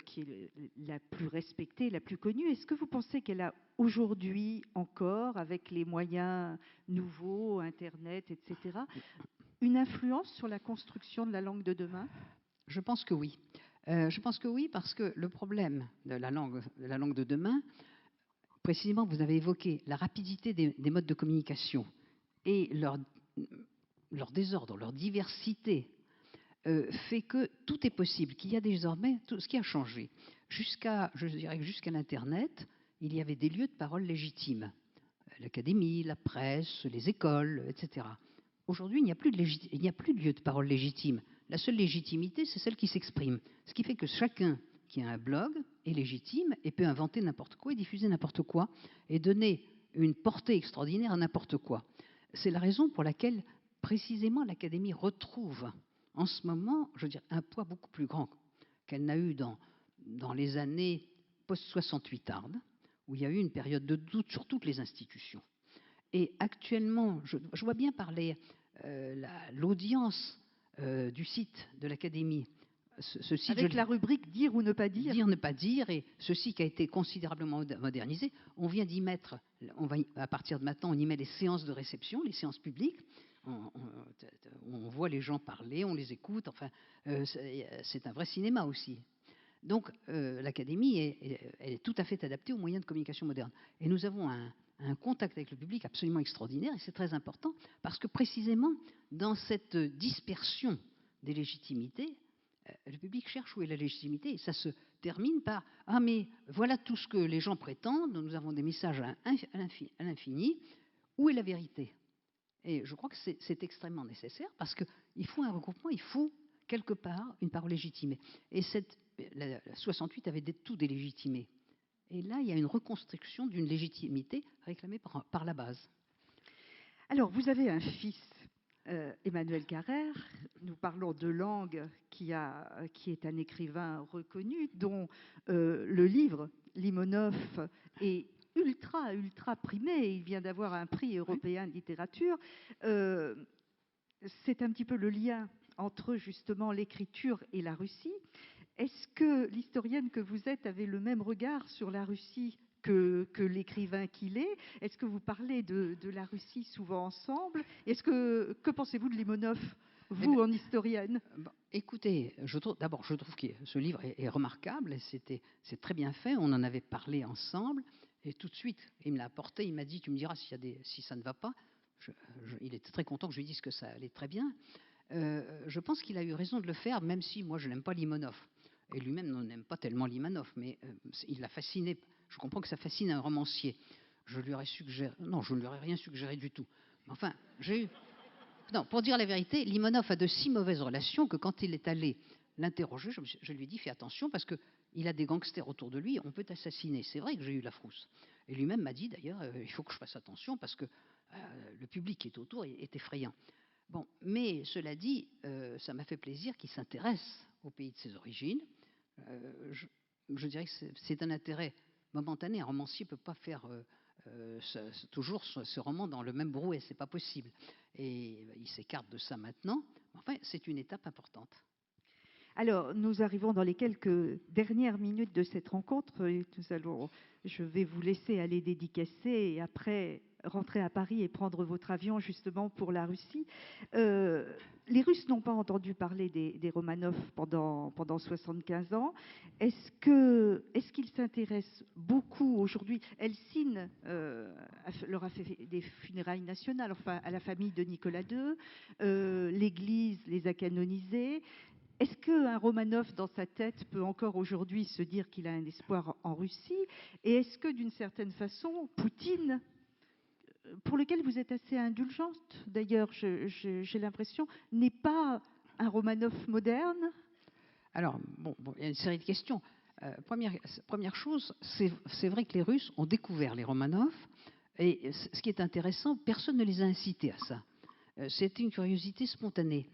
Speaker 1: qui est la plus respectée, la plus connue, est-ce que vous pensez qu'elle a aujourd'hui encore, avec les moyens nouveaux, Internet, etc., une influence sur la construction de la langue de demain?
Speaker 2: Je pense que oui. Je pense que oui, parce que le problème de la langue de demain, précisément, vous avez évoqué la rapidité des modes de communication et leur désordre, leur diversité, fait que tout est possible, qu'il y a désormais tout ce qui a changé. Je dirais que jusqu'à l'Internet, il y avait des lieux de parole légitimes. L'académie, la presse, les écoles, etc. Aujourd'hui, il n'y a plus de lieu de parole légitime. La seule légitimité, c'est celle qui s'exprime. Ce qui fait que chacun qui a un blog est légitime et peut inventer n'importe quoi et diffuser n'importe quoi et donner une portée extraordinaire à n'importe quoi. C'est la raison pour laquelle, précisément, l'Académie retrouve en ce moment, je veux dire, un poids beaucoup plus grand qu'elle n'a eu dans les années post-68 Ardes, où il y a eu une période de doute sur toutes les institutions. Et actuellement, je vois bien par l'audience du site de l'Académie.
Speaker 1: Ce site, avec la rubrique dire ou ne pas dire.
Speaker 2: Dire, ne pas dire, et ceci qui a été considérablement modernisé. On vient d'y mettre, à partir de maintenant, on y met les séances de réception, les séances publiques. On voit les gens parler, on les écoute. Enfin, c'est un vrai cinéma aussi. Donc, l'Académie elle est tout à fait adaptée aux moyens de communication modernes. Et nous avons un contact avec le public absolument extraordinaire, et c'est très important, parce que précisément, dans cette dispersion des légitimités, le public cherche où est la légitimité, et ça se termine par « Ah, mais voilà tout ce que les gens prétendent, nous avons des messages à l'infini, où est la vérité ?» Et je crois que c'est extrêmement nécessaire, parce qu'il faut un regroupement, il faut quelque part une parole légitimée. Et la 68 avait tout délégitimé. Et là, il y a une reconstruction d'une légitimité réclamée par la base.
Speaker 1: Alors, vous avez un fils, Emmanuel Carrère. Nous parlons de langue qui est un écrivain reconnu, dont le livre Limonov est ultra primé. Il vient d'avoir un prix européen de littérature. C'est un petit peu le lien entre justement l'écriture et la Russie. Est-ce que l'historienne que vous êtes avait le même regard sur la Russie que l'écrivain qu'il est? Est-ce que vous parlez de la Russie souvent ensemble? Que pensez-vous de Limonov, vous, en historienne?
Speaker 2: Écoutez, d'abord, je trouve que ce livre est remarquable, c'est très bien fait, on en avait parlé ensemble, et tout de suite, il me l'a apporté, il m'a dit, tu me diras si ça ne va pas. Il était très content que je lui dise que ça allait très bien. Je pense qu'il a eu raison de le faire, même si moi je n'aime pas Limonov. Et lui-même n'aime pas tellement Limonov, mais il l'a fasciné. Je comprends que ça fascine un romancier. Je lui aurais rien suggéré du tout. Mais enfin, non, pour dire la vérité, Limonov a de si mauvaises relations que quand il est allé l'interroger, je lui ai dit fais attention parce qu'il a des gangsters autour de lui, on peut t'assassiner. C'est vrai que j'ai eu la frousse. Et lui-même m'a dit d'ailleurs il faut que je fasse attention parce que le public qui est autour est effrayant. Bon, mais cela dit, ça m'a fait plaisir qu'il s'intéresse au pays de ses origines. Je dirais que c'est un intérêt momentané. Un romancier ne peut pas faire toujours ce roman dans le même brouet, c'est pas possible. Et il s'écarte de ça maintenant. Enfin, c'est une étape importante.
Speaker 1: Alors, nous arrivons dans les quelques dernières minutes de cette rencontre. Je vais vous laisser aller dédicacer et après rentrer à Paris et prendre votre avion justement pour la Russie. Les Russes n'ont pas entendu parler des Romanov pendant 75 ans. Est-ce qu'ils s'intéressent beaucoup aujourd'hui? Helsinki leur a fait des funérailles nationales, enfin à la famille de Nicolas II. L'Église les a canonisés. Est-ce qu'un Romanov, dans sa tête, peut encore aujourd'hui se dire qu'il a un espoir en Russie? Et est-ce que, d'une certaine façon, Poutine, pour lequel vous êtes assez indulgente, d'ailleurs, j'ai l'impression, n'est pas un Romanov moderne?
Speaker 2: Alors, il y a une série de questions. Première chose, c'est vrai que les Russes ont découvert les Romanov, et ce qui est intéressant, personne ne les a incités à ça. C'était une curiosité spontanée.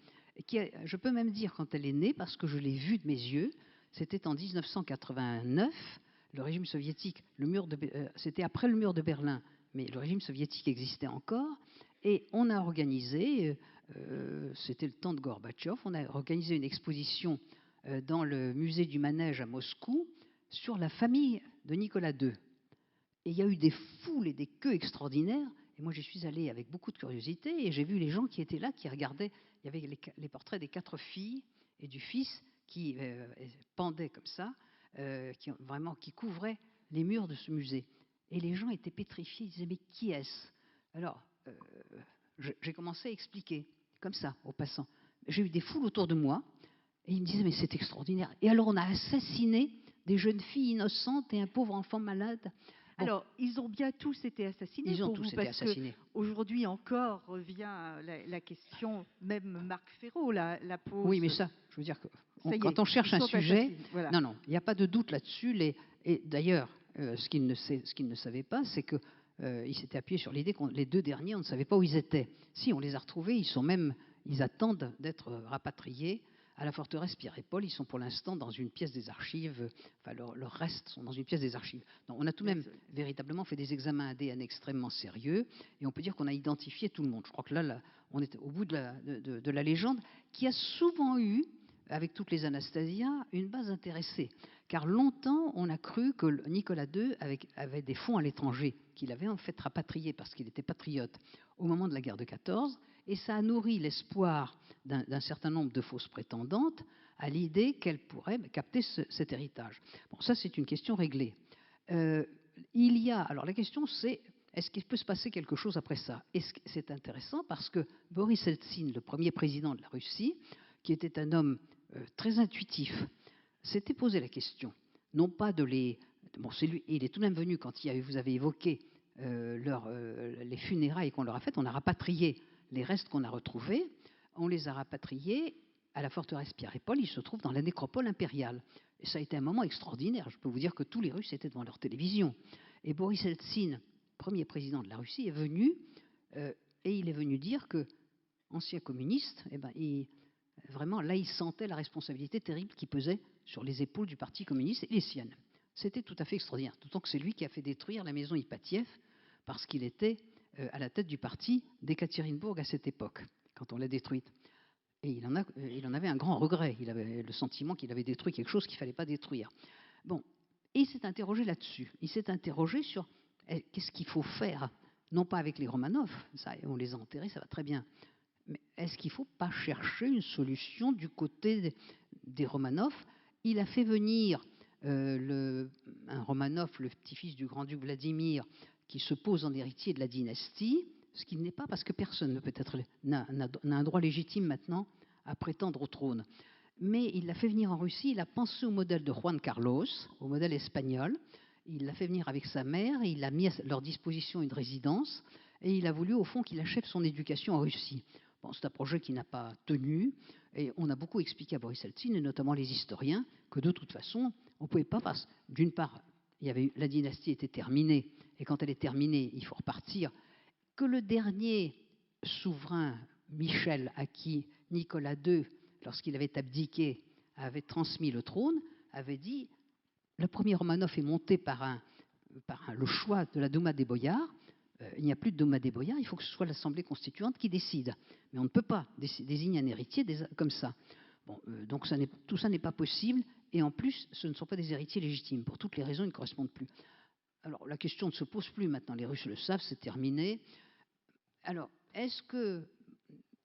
Speaker 2: Je peux même dire quand elle est née, parce que je l'ai vue de mes yeux, c'était en 1989, le régime soviétique, c'était après le mur de Berlin, mais le régime soviétique existait encore, et on a organisé, c'était le temps de Gorbatchev, on a organisé une exposition dans le musée du Manège à Moscou sur la famille de Nicolas II. Et il y a eu des foules et des queues extraordinaires. Et moi, j'y suis allée avec beaucoup de curiosité et j'ai vu les gens qui étaient là, qui regardaient. Il y avait les portraits des 4 filles et du fils qui pendaient comme ça, qui couvraient les murs de ce musée. Et les gens étaient pétrifiés. Ils disaient, mais qui est-ce? Alors, j'ai commencé à expliquer, comme ça, aux passants. J'ai eu des foules autour de moi et ils me disaient, mais c'est extraordinaire. Et alors, on a assassiné des jeunes filles innocentes et un pauvre enfant malade.
Speaker 1: Bon. Alors, ils ont bien tous été assassinés.
Speaker 2: Ils ont tous été assassinés.
Speaker 1: Aujourd'hui encore revient la question, même Marc Ferraud la pose.
Speaker 2: Oui, mais ça, je veux dire que quand on cherche un sujet, voilà. Non, il n'y a pas de doute là-dessus. Et d'ailleurs, ce qu'ils ne savaient pas, c'est que ils s'étaient appuyés sur l'idée que les 2 derniers, on ne savait pas où ils étaient. Si, on les a retrouvés, ils attendent d'être rapatriés à la forteresse Pierre et Paul. Ils sont pour l'instant dans une pièce des archives, enfin leurs restes sont dans une pièce des archives. Donc, on a tout de même véritablement fait des examens ADN extrêmement sérieux et on peut dire qu'on a identifié tout le monde. Je crois que là on est au bout de la légende qui a souvent eu, avec toutes les Anastasia, une base intéressée. Car longtemps, on a cru que Nicolas II avait des fonds à l'étranger, qu'il avait en fait rapatriés parce qu'il était patriote au moment de la guerre de 14, et ça a nourri l'espoir d'un certain nombre de fausses prétendantes à l'idée qu'elles pourraient capter cet héritage. Bon, ça c'est une question réglée. Alors la question c'est, est-ce qu'il peut se passer quelque chose après ça? Et c'est intéressant parce que Boris Eltsine, le premier président de la Russie, qui était un homme très intuitif, s'était posé la question, non pas de les... Bon, il est tout de même venu quand vous avez évoqué les funérailles qu'on leur a faites, on a rapatrié les restes qu'on a retrouvés, on les a rapatriés à la forteresse Pierre et Paul, ils se trouvent dans la nécropole impériale. Et ça a été un moment extraordinaire. Je peux vous dire que tous les Russes étaient devant leur télévision. Et Boris Eltsine, premier président de la Russie, est venu, et il est venu dire que, ancien communiste, vraiment, là, il sentait la responsabilité terrible qui pesait sur les épaules du Parti communiste et les siennes. C'était tout à fait extraordinaire. D'autant que c'est lui qui a fait détruire la maison Ipatiev parce qu'il était à la tête du parti d'Ekaterinbourg à cette époque, quand on l'a détruite. Et il en avait un grand regret. Il avait le sentiment qu'il avait détruit quelque chose qu'il ne fallait pas détruire. Bon, et il s'est interrogé là-dessus. Il s'est interrogé sur qu'est-ce qu'il faut faire, non pas avec les Romanov, ça, on les a enterrés, ça va très bien, mais est-ce qu'il ne faut pas chercher une solution du côté des Romanov? Il a fait venir un Romanov, le petit-fils du grand-duc Vladimir, qui se pose en héritier de la dynastie, ce qui n'est pas parce que personne n'a un droit légitime maintenant à prétendre au trône. Mais il l'a fait venir en Russie, il a pensé au modèle de Juan Carlos, au modèle espagnol, il l'a fait venir avec sa mère, il a mis à leur disposition une résidence, et il a voulu au fond qu'il achève son éducation en Russie. Bon, c'est un projet qui n'a pas tenu, et on a beaucoup expliqué à Boris Eltsine, et notamment les historiens, que de toute façon, on ne pouvait pas, parce d'une part, la dynastie était terminée, et quand elle est terminée, il faut repartir, que le dernier souverain, Michel, à qui Nicolas II, lorsqu'il avait abdiqué, avait transmis le trône, avait dit, le premier Romanov est monté par le choix de la Douma des boyards, il n'y a plus de Douma des boyards, il faut que ce soit l'Assemblée constituante qui décide. Mais on ne peut pas désigner un héritier comme ça. Bon, donc tout ça n'est pas possible, et en plus, ce ne sont pas des héritiers légitimes. Pour toutes les raisons, ils ne correspondent plus. Alors, la question ne se pose plus maintenant. Les Russes le savent, c'est terminé. Alors, est-ce que...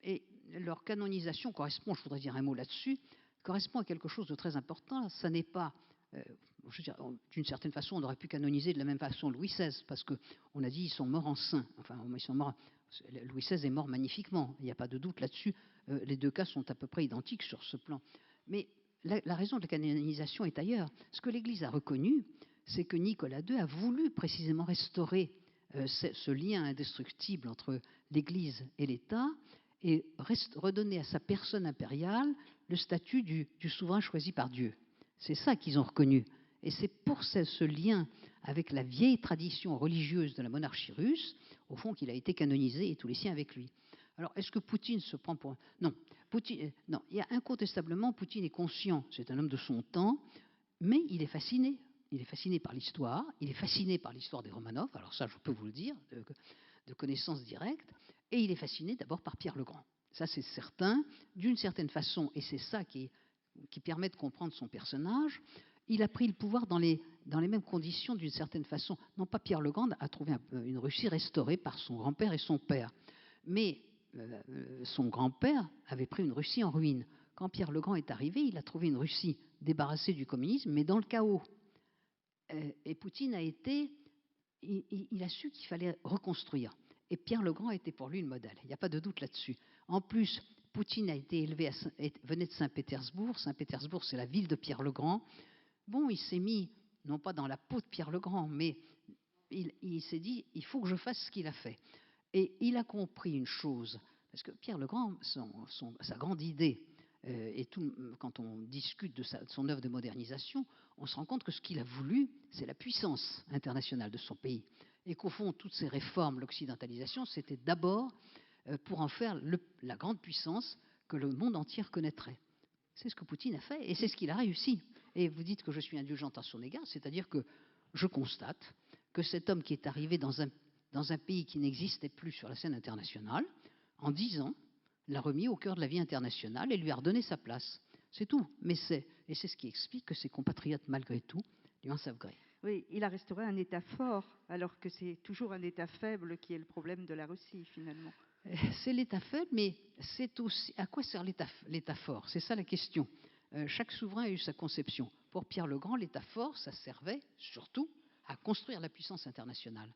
Speaker 2: Et leur canonisation correspond, je voudrais dire un mot là-dessus, correspond à quelque chose de très important. Ça n'est pas... je veux dire, d'une certaine façon, on aurait pu canoniser de la même façon Louis XVI, parce qu'on a dit ils sont morts en saint. Enfin, ils sont morts... Louis XVI est mort magnifiquement, il n'y a pas de doute là-dessus. Les deux cas sont à peu près identiques sur ce plan. Mais la raison de la canonisation est ailleurs. Ce que l'Église a reconnu, c'est que Nicolas II a voulu précisément restaurer ce lien indestructible entre l'Église et l'État et redonner à sa personne impériale le statut du souverain choisi par Dieu. C'est ça qu'ils ont reconnu. Et c'est pour ce lien avec la vieille tradition religieuse de la monarchie russe, au fond, qu'il a été canonisé et tous les siens avec lui. Alors, est-ce que Poutine se prend pour... Non, non, il y a incontestablement, Poutine est conscient, c'est un homme de son temps, mais il est fasciné. Il est fasciné par l'histoire, il est fasciné par l'histoire des Romanov, alors ça, je peux vous le dire, de connaissance directe, et il est fasciné d'abord par Pierre le Grand. Ça, c'est certain, d'une certaine façon, et c'est ça qui permet de comprendre son personnage. Il a pris le pouvoir dans les mêmes conditions, d'une certaine façon. Non pas Pierre le Grand a trouvé une Russie restaurée par son grand-père et son père, mais son grand-père avait pris une Russie en ruine. Quand Pierre le Grand est arrivé, il a trouvé une Russie débarrassée du communisme, mais dans le chaos. Et Poutine il a su qu'il fallait reconstruire. Et Pierre le Grand était pour lui le modèle. Il n'y a pas de doute là-dessus. En plus, Poutine a été élevé, venait de Saint-Pétersbourg. Saint-Pétersbourg, c'est la ville de Pierre le Grand. Bon, il s'est mis, non pas dans la peau de Pierre le Grand, mais il s'est dit, il faut que je fasse ce qu'il a fait. Et il a compris une chose, parce que Pierre le Grand, sa grande idée, et quand on discute de son œuvre de modernisation, on se rend compte que ce qu'il a voulu, c'est la puissance internationale de son pays. Et qu'au fond, toutes ces réformes, l'occidentalisation, c'était d'abord pour en faire la grande puissance que le monde entier reconnaîtrait. C'est ce que Poutine a fait, et c'est ce qu'il a réussi. Et vous dites que je suis indulgente à son égard, c'est-à-dire que je constate que cet homme qui est arrivé dans un pays qui n'existait plus sur la scène internationale, en 10 ans, l'a remis au cœur de la vie internationale et lui a redonné sa place. C'est tout. Et c'est ce qui explique que ses compatriotes, malgré tout, lui en savent gré.
Speaker 1: Oui, il a restauré un État fort, alors que c'est toujours un État faible qui est le problème de la Russie, finalement.
Speaker 2: C'est l'État faible, mais c'est aussi... À quoi sert l'État fort? C'est ça la question. Chaque souverain a eu sa conception. Pour Pierre le Grand, l'État fort, ça servait surtout à construire la puissance internationale.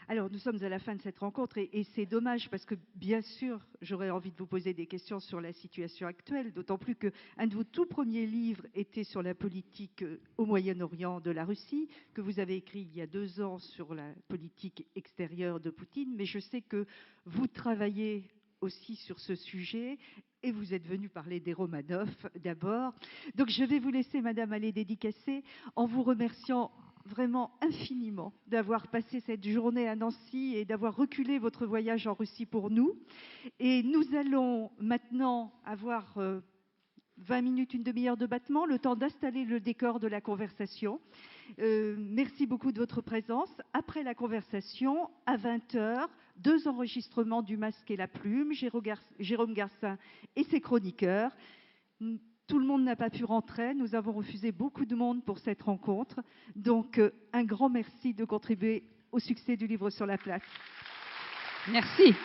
Speaker 1: Alors, nous sommes à la fin de cette rencontre et c'est dommage parce que, bien sûr, j'aurais envie de vous poser des questions sur la situation actuelle, d'autant plus qu'un de vos tout premiers livres était sur la politique au Moyen-Orient de la Russie, que vous avez écrit il y a 2 ans sur la politique extérieure de Poutine, mais je sais que vous travaillez aussi sur ce sujet et vous êtes venu parler des Romanov d'abord. Donc, je vais vous laisser, Madame, aller dédicacer en vous remerciant vraiment infiniment d'avoir passé cette journée à Nancy et d'avoir reculé votre voyage en Russie pour nous. Et nous allons maintenant avoir 20 minutes, une demi-heure de battement, le temps d'installer le décor de la conversation. Merci beaucoup de votre présence. Après la conversation, à 20h, 2 enregistrements du Masque et la Plume, Jérôme Garcin et ses chroniqueurs. Tout le monde n'a pas pu rentrer. Nous avons refusé beaucoup de monde pour cette rencontre. Donc, un grand merci de contribuer au succès du livre sur la place.
Speaker 2: Merci.